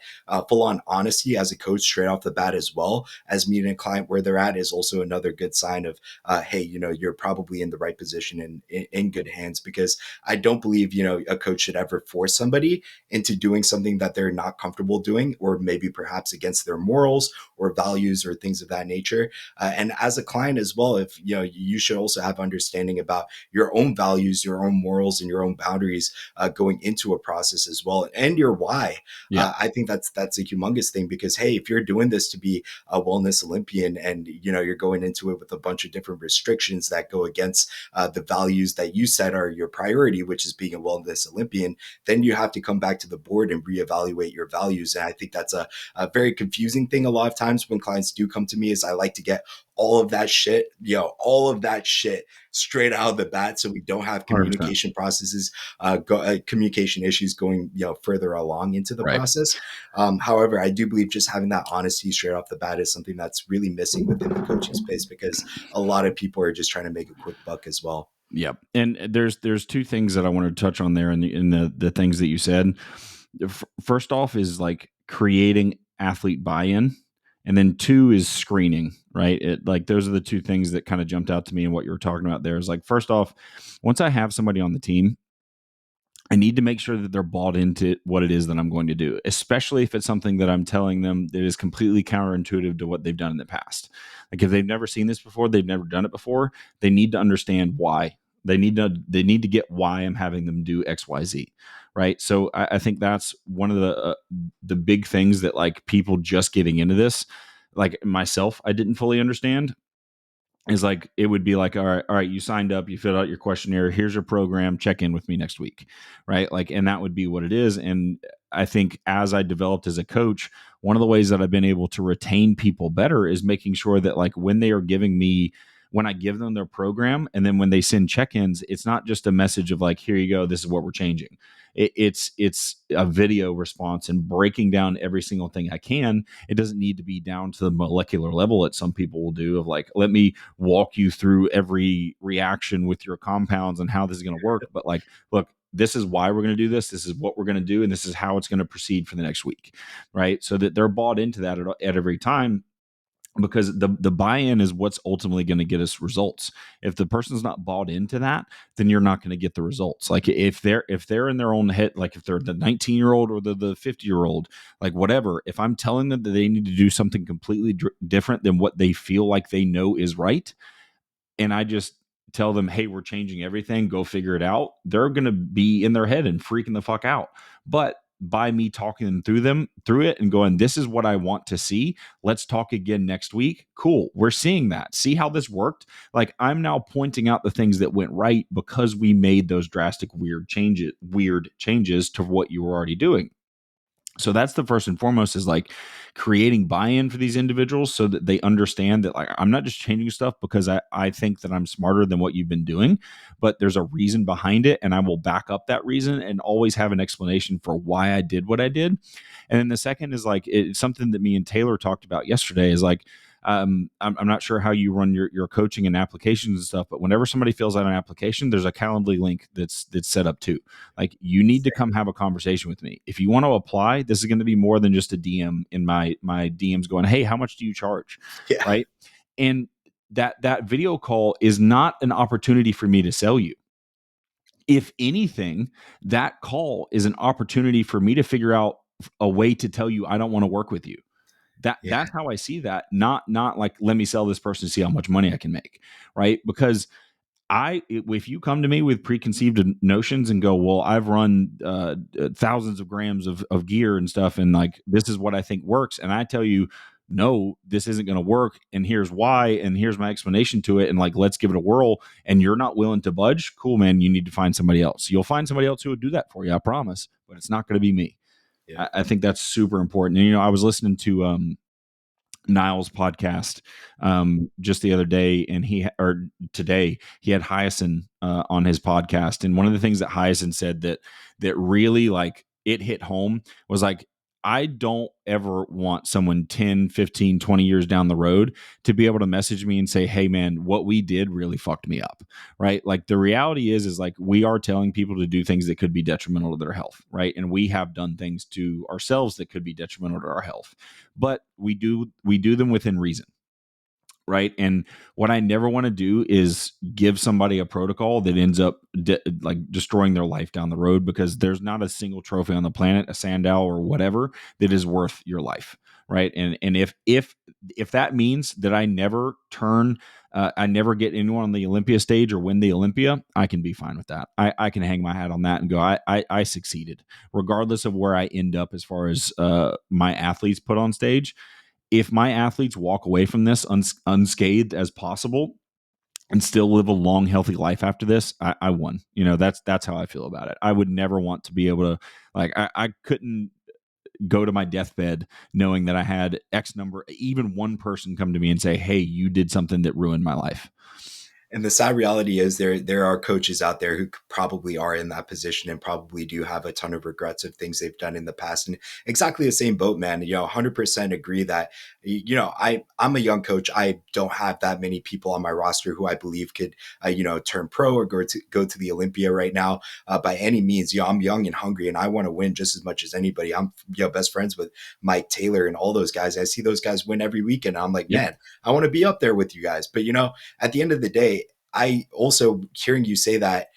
full on honesty as a coach straight off the bat, as well as meeting a client where they're at, is also another good sign of, hey, you're probably in the right position and in good hands. Because I don't believe, a coach should ever force somebody into doing something that they're not comfortable doing, or maybe perhaps against their morals or values or things of that nature. And as a client as well, if you should also have understanding about your own values, your own morals, and your own boundaries going into a process as well, and your why. Yeah. I think that's a humongous thing, because hey, if you're doing this to be a wellness Olympian, and you're going into it with a bunch of different restrictions that go against the values that you said are your priority, which is being a wellness Olympian, then you have to come back to the board and reevaluate your values. And I think that's a very confusing thing a lot of times when clients do come to me, is I like to get all of that shit, straight out of the bat, so we don't have 100%. communication processes, communication issues going, further along into the Right. process. However, I do believe just having that honesty straight off the bat is something that's really missing within the coaching space, because a lot of people are just trying to make a quick buck as well. Yep. And there's two things that I want to touch on there in the things that you said. First off is like creating athlete buy-in, and then two is screening, right? Like those are the two things that kind of jumped out to me, and what you were talking about there is like, first off, once I have somebody on the team, I need to make sure that they're bought into what it is that I'm going to do, especially if it's something that I'm telling them that is completely counterintuitive to what they've done in the past. Like if they've never seen this before, they've never done it before, they need to understand why. They need to get why I'm having them do X, Y, Z. Right. So I think that's one of the big things that like people just getting into this, like myself, I didn't fully understand, is like it would be like, all right, you signed up, you filled out your questionnaire, here's your program, check in with me next week, right? Like, and that would be what it is. And I think as I developed as a coach, one of the ways that I've been able to retain people better is making sure that like when I give them their program, and then when they send check-ins, it's not just a message of like, here you go, this is what we're changing. It's a video response and breaking down every single thing I can. It doesn't need to be down to the molecular level that some people will do, of like, let me walk you through every reaction with your compounds and how this is going to work. But like, look, this is why we're going to do this. This is what we're going to do. And this is how it's going to proceed for the next week. Right. So that they're bought into that at every time, because the buy-in is what's ultimately going to get us results. If the person's not bought into that, then you're not going to get the results. Like if they're in their own head, like if they're the 19-year-old or the 50-year-old, like whatever, if I'm telling them that they need to do something completely different than what they feel like they know is right, and I just tell them, hey, we're changing everything, go figure it out, they're going to be in their head and freaking the fuck out. But by me talking them through it and going, this is what I want to see, let's talk again next week, cool, we're seeing that, see how this worked. Like I'm now pointing out the things that went right because we made those drastic weird changes to what you were already doing. So that's the first and foremost, is like creating buy-in for these individuals so that they understand that like I'm not just changing stuff because I think that I'm smarter than what you've been doing, but there's a reason behind it, and I will back up that reason and always have an explanation for why I did what I did. And then the second is like, it's something that me and Taylor talked about yesterday, is like, I'm not sure how you run your coaching and applications and stuff, but whenever somebody fills out an application, there's a Calendly link that's set up too. Like you need to come have a conversation with me. If you want to apply, this is going to be more than just a DM in my DMs going, hey, how much do you charge? Yeah. Right. And that video call is not an opportunity for me to sell you. if anything, that call is an opportunity for me to figure out a way to tell you I don't want to work with you. Yeah. That's how I see that. Not like, let me sell this person to see how much money I can make, right? Because if you come to me with preconceived notions and go, well, I've run thousands of grams of gear and stuff, and like, this is what I think works, and I tell you, no, this isn't going to work, and here's why, and here's my explanation to it, and like, let's give it a whirl, and you're not willing to budge, cool, man, you need to find somebody else. You'll find somebody else who would do that for you, I promise, but it's not going to be me. Yeah. I think that's super important. And I was listening to Niall's podcast just the other day, and or today he had Hyacin on his podcast, and one of the things that Hyacin said that really like it hit home was like, I don't ever want someone 10, 15, 20 years down the road to be able to message me and say, hey man, what we did really fucked me up, right? Like the reality is like, we are telling people to do things that could be detrimental to their health, right? And we have done things to ourselves that could be detrimental to our health, but we do them within reason, right? And what I never want to do is give somebody a protocol that ends up like destroying their life down the road, because there's not a single trophy on the planet, a Sandow or whatever, that is worth your life, right? And if that means that I never I never get anyone on the Olympia stage or win the Olympia, I can be fine with that. I can hang my hat on that and go, I succeeded, regardless of where I end up as far as my athletes put on stage. If my athletes walk away from this unscathed as possible and still live a long, healthy life after this, I won. That's how I feel about it. I would never want to be able to, like, I couldn't go to my deathbed knowing that I had X number, even one person come to me and say, hey, you did something that ruined my life. And the sad reality is there are coaches out there who probably are in that position and probably do have a ton of regrets of things they've done in the past. And exactly the same boat, man. 100% agree that, I'm a young coach. I don't have that many people on my roster who I believe could, turn pro or go to the Olympia right now by any means. I'm young and hungry, and I want to win just as much as anybody. I'm, best friends with Mike Taylor and all those guys. I see those guys win every weekend. I'm like, Yep. man, I want to be up there with you guys. But at the end of the day, I also hearing you say that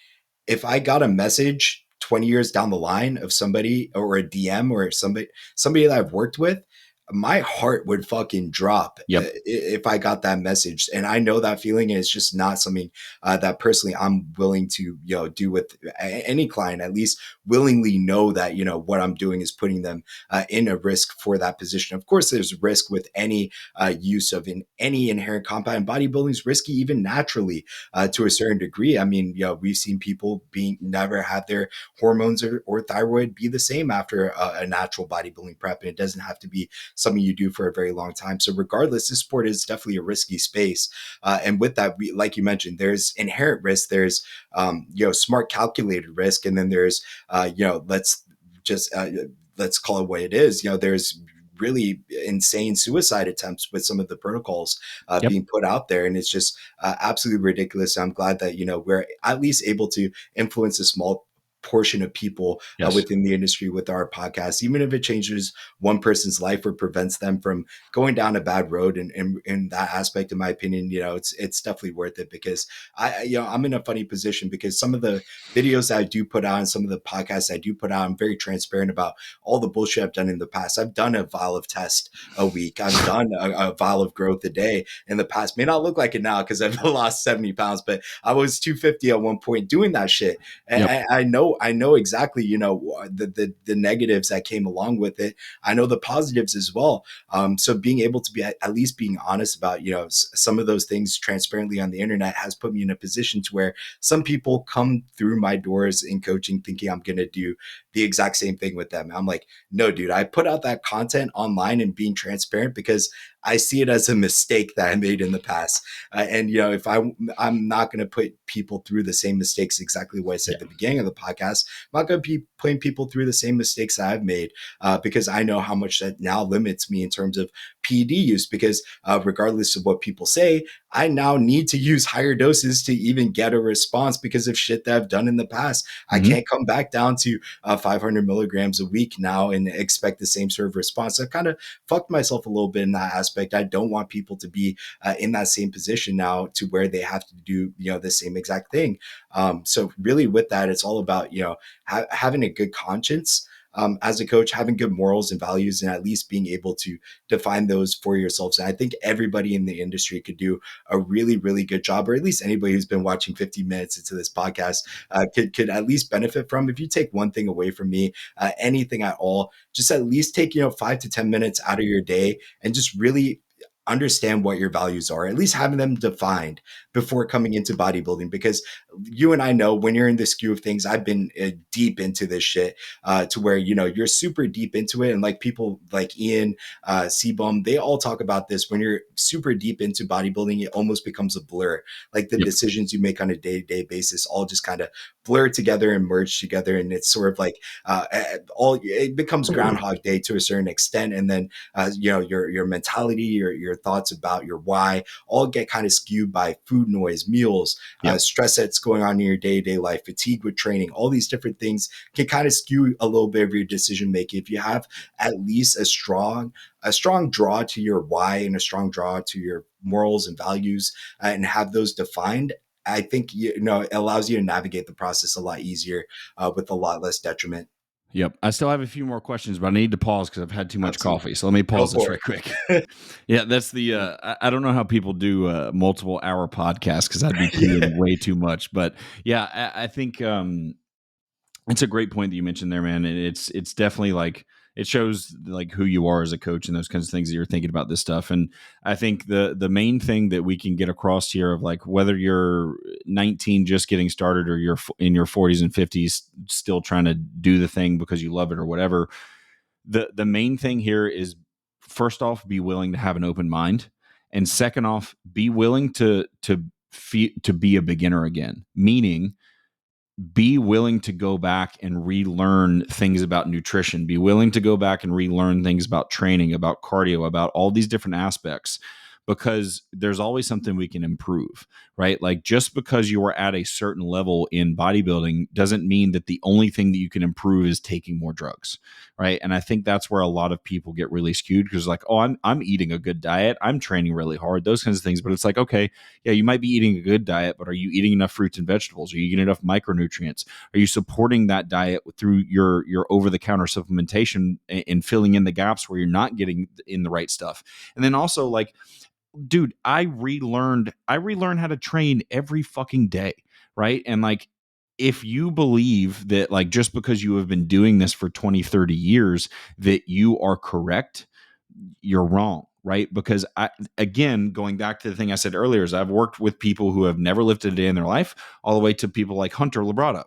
if I got a message 20 years down the line of somebody or a DM or somebody that I've worked with, my heart would fucking drop Yep. if I got that message. And I know that feeling, and it's just not something that personally I'm willing to, do with any client, at least willingly know that, what I'm doing is putting them in a risk for that position. Of course, there's risk with any use of any inherent compound, and bodybuilding is risky, even naturally to a certain degree. I mean, we've seen people never have their hormones or thyroid be the same after a natural bodybuilding prep. And it doesn't have to be something you do for a very long time. So regardless, this sport is definitely a risky space. And with that, like you mentioned, there's inherent risk. There's, smart calculated risk. And then there's, let's call it what it is. There's really insane suicide attempts with some of the protocols Yep. being put out there. And it's just absolutely ridiculous. I'm glad that, we're at least able to influence a small portion of people Yes. within the industry with our podcast, even if it changes one person's life or prevents them from going down a bad road. And in that aspect, in my opinion, it's definitely worth it, because I'm in a funny position, because some of the videos that I do put out and some of the podcasts I do put out, I'm very transparent about all the bullshit I've done in the past. I've done a vial of test a week. I've done a vial of growth a day in the past. May not look like it now because I've lost 70 pounds, but I was 250 at one point doing that shit. And Yep. I know exactly, the negatives that came along with it. I know the positives as well. So being able to be at least being honest about, some of those things transparently on the internet has put me in a position to where some people come through my doors in coaching thinking I'm going to do the exact same thing with them. I'm like, no, dude, I put out that content online and being transparent because I see it as a mistake that I made in the past. And, if I'm not going to put people through the same mistakes, exactly what I said at the beginning of the podcast, I'm not going to be putting people through the same mistakes that I've made because I know how much that now limits me in terms of PED use, because regardless of what people say, I now need to use higher doses to even get a response because of shit that I've done in the past. I can't come back down to 500 milligrams a week now and expect the same sort of response. I kind of fucked myself a little bit in that aspect aspect. I don't want people to be in that same position now to where they have to do, the same exact thing. So really with that, it's all about, having a good conscience. As a coach, having good morals and values, and at least being able to define those for yourselves. And I think everybody in the industry could do a really, really good job, or at least anybody who's been watching 50 minutes into this podcast could at least benefit from. If you take one thing away from me, anything at all, just at least take 5 to 10 minutes out of your day and just really understand what your values are, at least having them defined before coming into bodybuilding. Because you and I know when you're in the skew of things, I've been deep into this shit to where, you're super deep into it. And like people like Ian, Seabum, they all talk about this. When you're super deep into bodybuilding, it almost becomes a blur. Like the Yep. decisions you make on a day-to-day basis all just kind of blur together and merge together. And it's sort of like it becomes Groundhog Day to a certain extent. And then your mentality, your thoughts about your why all get kind of skewed by food noise, meals, Yep. stress that's going on in your day-to-day life, fatigue with training. All these different things can kind of skew a little bit of your decision making. If you have at least a strong draw to your why and a strong draw to your morals and values, and have those defined, I think it allows you to navigate the process a lot easier, with a lot less detriment. Yep. I still have a few more questions, but I need to pause because I've had too much Absolutely. coffee. So let me Go pause this for right quick. it. Yeah, that's the. I don't know how people do multiple hour podcasts because I'd be Yeah. chewing way too much. But yeah, I think it's a great point that you mentioned there, man. And it's definitely like it shows like who you are as a coach and those kinds of things that you're thinking about this stuff. And I think the main thing that we can get across here of like whether you're 19 just getting started or you're in your 40s and 50s still trying to do the thing because you love it or whatever, the main thing here is first off be willing to have an open mind, and second off be willing to be a beginner again, meaning be willing to go back and relearn things about nutrition, be willing to go back and relearn things about training, about cardio, about all these different aspects, because there's always something we can improve, right? Like just because you are at a certain level in bodybuilding doesn't mean that the only thing that you can improve is taking more drugs, right? And I think that's where a lot of people get really skewed because like, oh, I'm eating a good diet, I'm training really hard, those kinds of things. But it's like, okay, yeah, you might be eating a good diet, but are you eating enough fruits and vegetables? Are you getting enough micronutrients? Are you supporting that diet through your over the counter supplementation and filling in the gaps where you're not getting in the right stuff? And then also like, dude, I relearned how to train every fucking day, right? And like if you believe that like just because you have been doing this for 20, 30 years that you are correct, you're wrong, right? Because again, going back to the thing I said earlier, is I've worked with people who have never lifted a day in their life, all the way to people like Hunter Labrada.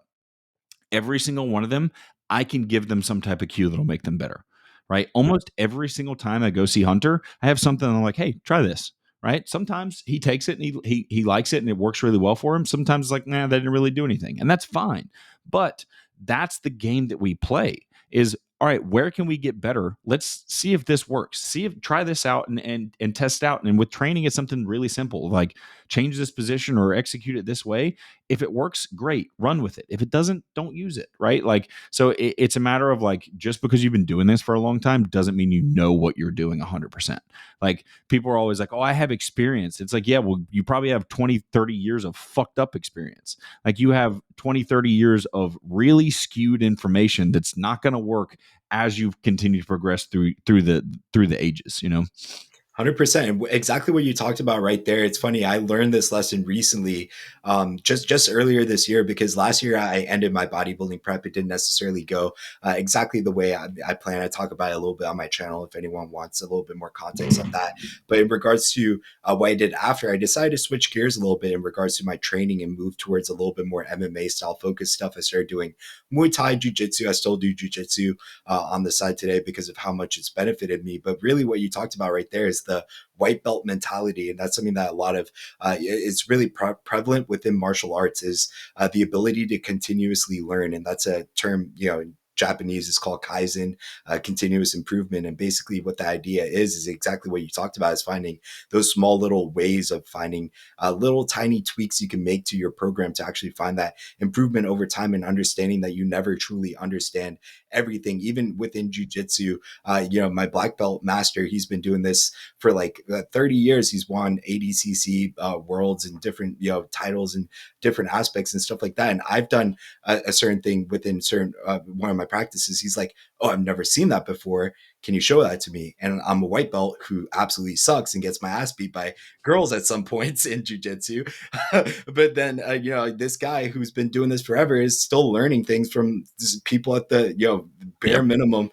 Every single one of them, I can give them some type of cue that'll make them better, right? Almost every single time I go see Hunter, I have something I'm like, hey, try this, right? Sometimes he takes it and he likes it and it works really well for him. Sometimes it's like, nah, that didn't really do anything, and that's fine. But that's the game that we play. Is all right, where can we get better? Let's see if this works. Try this out and test it out. And with training, it's something really simple, like change this position or execute it this way. If it works, great, run with it. If it doesn't, don't use it, right? Like, so it's a matter of like, just because you've been doing this for a long time doesn't mean you know what you're doing 100%. Like, people are always like, oh, I have experience. It's like, yeah, well, you probably have 20, 30 years of fucked up experience. Like, you have 20, 30 years of really skewed information that's not going to work as you continue to progress through the ages, 100%. And exactly what you talked about right there. It's funny. I learned this lesson recently, just earlier this year, because last year I ended my bodybuilding prep. It didn't necessarily go exactly the way I planned. I talk about it a little bit on my channel if anyone wants a little bit more context on that. But in regards to what I did after, I decided to switch gears a little bit in regards to my training and move towards a little bit more MMA style focused stuff. I started doing Muay Thai, Jiu-Jitsu. I still do Jiu-Jitsu on the side today because of how much it's benefited me. But really what you talked about right there is the white belt mentality. And that's something that a lot of it's really prevalent within martial arts, is the ability to continuously learn. And that's a term, Japanese is called Kaizen, continuous improvement. And basically what the idea is exactly what you talked about, is finding those small little ways of finding little tiny tweaks you can make to your program to actually find that improvement over time, and understanding that you never truly understand everything. Even within jujitsu, my black belt master, he's been doing this for like 30 years. He's won ADCC worlds and different, titles and different aspects and stuff like that. And I've done a certain thing within certain one of my practices. He's like, oh, I've never seen that before. Can you show that to me? And I'm a white belt who absolutely sucks and gets my ass beat by girls at some points in jujitsu. But then, this guy who's been doing this forever is still learning things from people at the, bare Yep. minimum,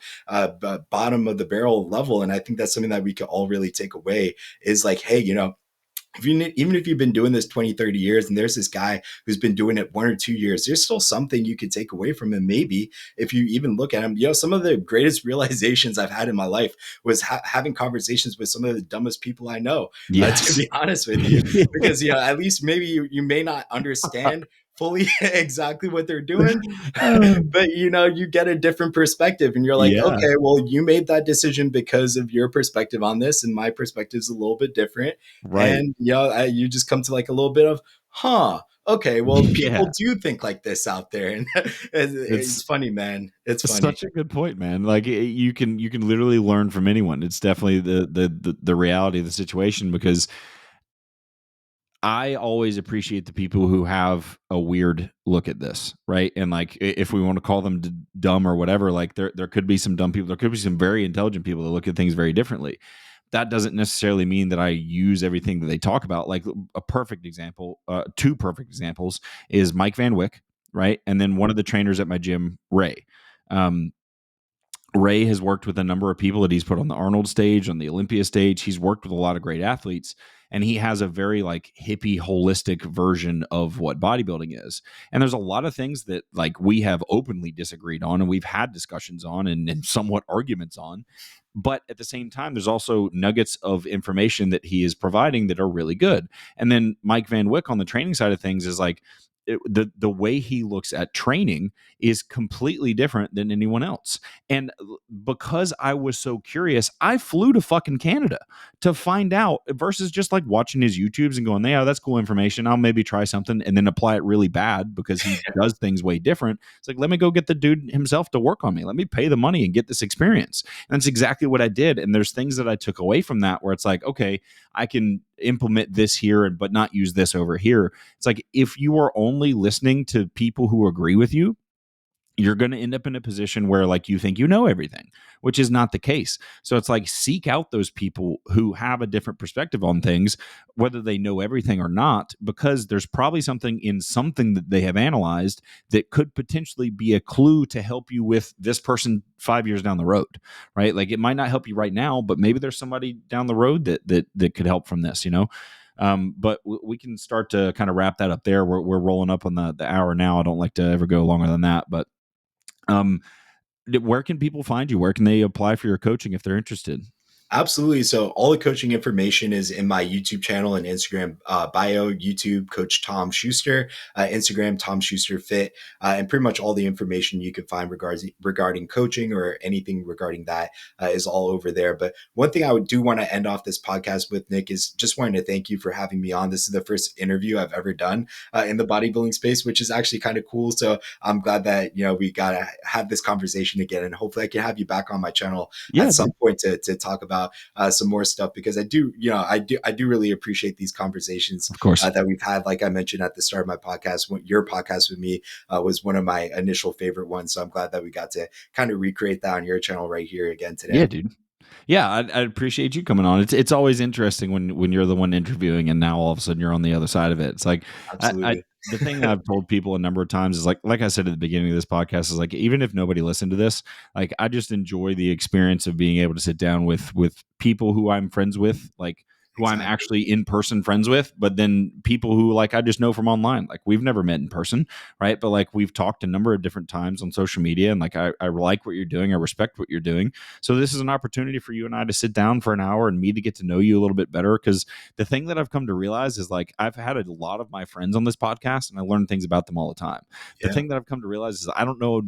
bottom of the barrel level. And I think that's something that we could all really take away, is like, hey, even if you've been doing this 20, 30 years, and there's this guy who's been doing it 1 or 2 years, there's still something you could take away from him. Maybe if you even look at him, some of the greatest realizations I've had in my life was having conversations with some of the dumbest people I know, to Yes. be honest with you, because, at least maybe you may not understand fully exactly what they're doing, but you get a different perspective, and you're like, Yeah. okay, well, you made that decision because of your perspective on this, and my perspective is a little bit different. Right. And you just come to like a little bit of, okay, well, Yeah. people do think like this out there. And it's It's funny, man. It's funny. such a good point, man. Like you can literally learn from anyone. It's definitely the reality of the situation, because I always appreciate the people who have a weird look at this, right? And like, if we want to call them dumb or whatever, like there could be some dumb people, there could be some very intelligent people that look at things very differently. That doesn't necessarily mean that I use everything that they talk about. Like a perfect example, two perfect examples is Mike Van Wyck, right? And then one of the trainers at my gym, Ray. Um, Ray has worked with a number of people that he's put on the Arnold stage, on the Olympia stage. He's worked with a lot of great athletes, and he has a very like hippie, holistic version of what bodybuilding is. And there's a lot of things that like we have openly disagreed on, and we've had discussions on, and somewhat arguments on. But at the same time, there's also nuggets of information that he is providing that are really good. And then Mike Van Wyck on the training side of things is like, the way he looks at training is completely different than anyone else. And because I was so curious, I flew to fucking Canada to find out, versus just like watching his YouTubes and going, yeah, that's cool information. I'll maybe try something and then apply it really bad because he does things way different. It's like, let me go get the dude himself to work on me. Let me pay the money and get this experience. And that's exactly what I did. And there's things that I took away from that where it's like, okay, I can implement this here, but not use this over here. It's like, if you are only listening to people who agree with you, you're going to end up in a position where like you think you know everything, which is not the case. So it's like, seek out those people who have a different perspective on things, whether they know everything or not, because there's probably something in something that they have analyzed that could potentially be a clue to help you with this person 5 years down the road, right? Like it might not help you right now, but maybe there's somebody down the road that could help from this, but we can start to kind of wrap that up there. We're rolling up on the hour now. I don't like to ever go longer than that, but um, where can people find you? Where can they apply for your coaching if they're interested? Absolutely. So all the coaching information is in my YouTube channel and Instagram bio. YouTube, Coach Tom Schuster. Instagram, Tom Schuster Fit. And pretty much all the information you can find regarding coaching or anything regarding that is all over there. But one thing I do want to end off this podcast with, Nick, is just wanting to thank you for having me on. This is the first interview I've ever done in the bodybuilding space, which is actually kind of cool. So I'm glad that, we got to have this conversation again. And hopefully I can have you back on my channel Yeah, at some dude. point to talk about some more stuff, because I do really appreciate these conversations Of course. that we've had. Like I mentioned at the start of my podcast, your podcast with me was one of my initial favorite ones. So I'm glad that we got to kind of recreate that on your channel right here again today. Yeah, dude. Yeah, I appreciate you coming on. It's always interesting when you're the one interviewing, and now all of a sudden you're on the other side of it. It's like I Absolutely. the thing that I've told people a number of times is like I said at the beginning of this podcast, is like, even if nobody listened to this, like I just enjoy the experience of being able to sit down with people who I'm friends with, like who I'm Exactly. actually in person friends with, but then people who like I just know from online. Like we've never met in person, right? But like we've talked a number of different times on social media, and like I like what you're doing. I respect what you're doing. So this is an opportunity for you and I to sit down for an hour and me to get to know you a little bit better. Because the thing that I've come to realize is like I've had a lot of my friends on this podcast, and I learn things about them all the time. The Yeah. thing that I've come to realize is I don't know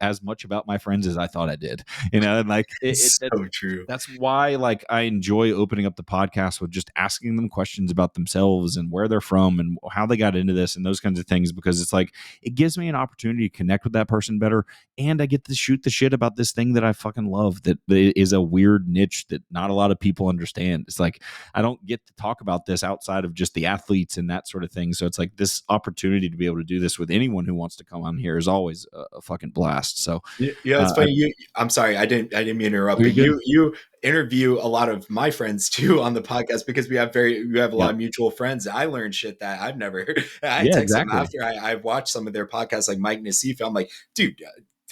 as much about my friends as I thought I did. You know, and like It's so true. that's why like I enjoy opening up the podcast with just asking them questions about themselves and where they're from and how they got into this and those kinds of things, because it's like it gives me an opportunity to connect with that person better, and I get to shoot the shit about this thing that I fucking love, that is a weird niche that not a lot of people understand. It's like I don't get to talk about this outside of just the athletes and that sort of thing. So it's like this opportunity to be able to do this with anyone who wants to come on here is always a fucking blast. So Yeah, it's funny. I'm sorry, I didn't mean to interrupt, you're but good. you interview a lot of my friends too on the podcast because we have a lot Yep. of mutual friends. I learned shit that I've never. I Yeah, text them exactly. after I've watched some of their podcasts, like Mike Nassif. I'm like, dude,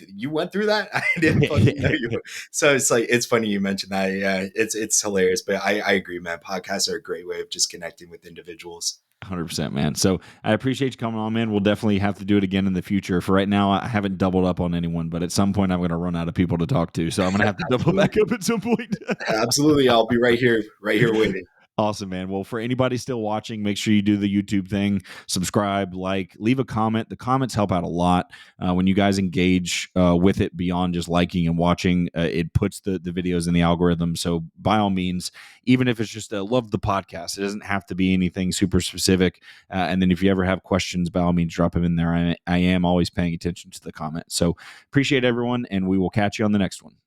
you went through that. I didn't fucking know you. So it's like it's funny you mentioned that. Yeah, it's hilarious. But I agree, man. Podcasts are a great way of just connecting with individuals. 100%, man. So I appreciate you coming on, man. We'll definitely have to do it again in the future. For right now, I haven't doubled up on anyone, but at some point, I'm going to run out of people to talk to. So I'm going to have to double back Absolutely, up at some point. absolutely. I'll be right here waiting. Awesome, man. Well, for anybody still watching, make sure you do the YouTube thing, subscribe, like, leave a comment. The comments help out a lot when you guys engage with it beyond just liking and watching. It puts the videos in the algorithm. So by all means, even if it's just love the podcast, it doesn't have to be anything super specific. And then if you ever have questions, by all means, drop them in there. I am always paying attention to the comments. So appreciate everyone, and we will catch you on the next one.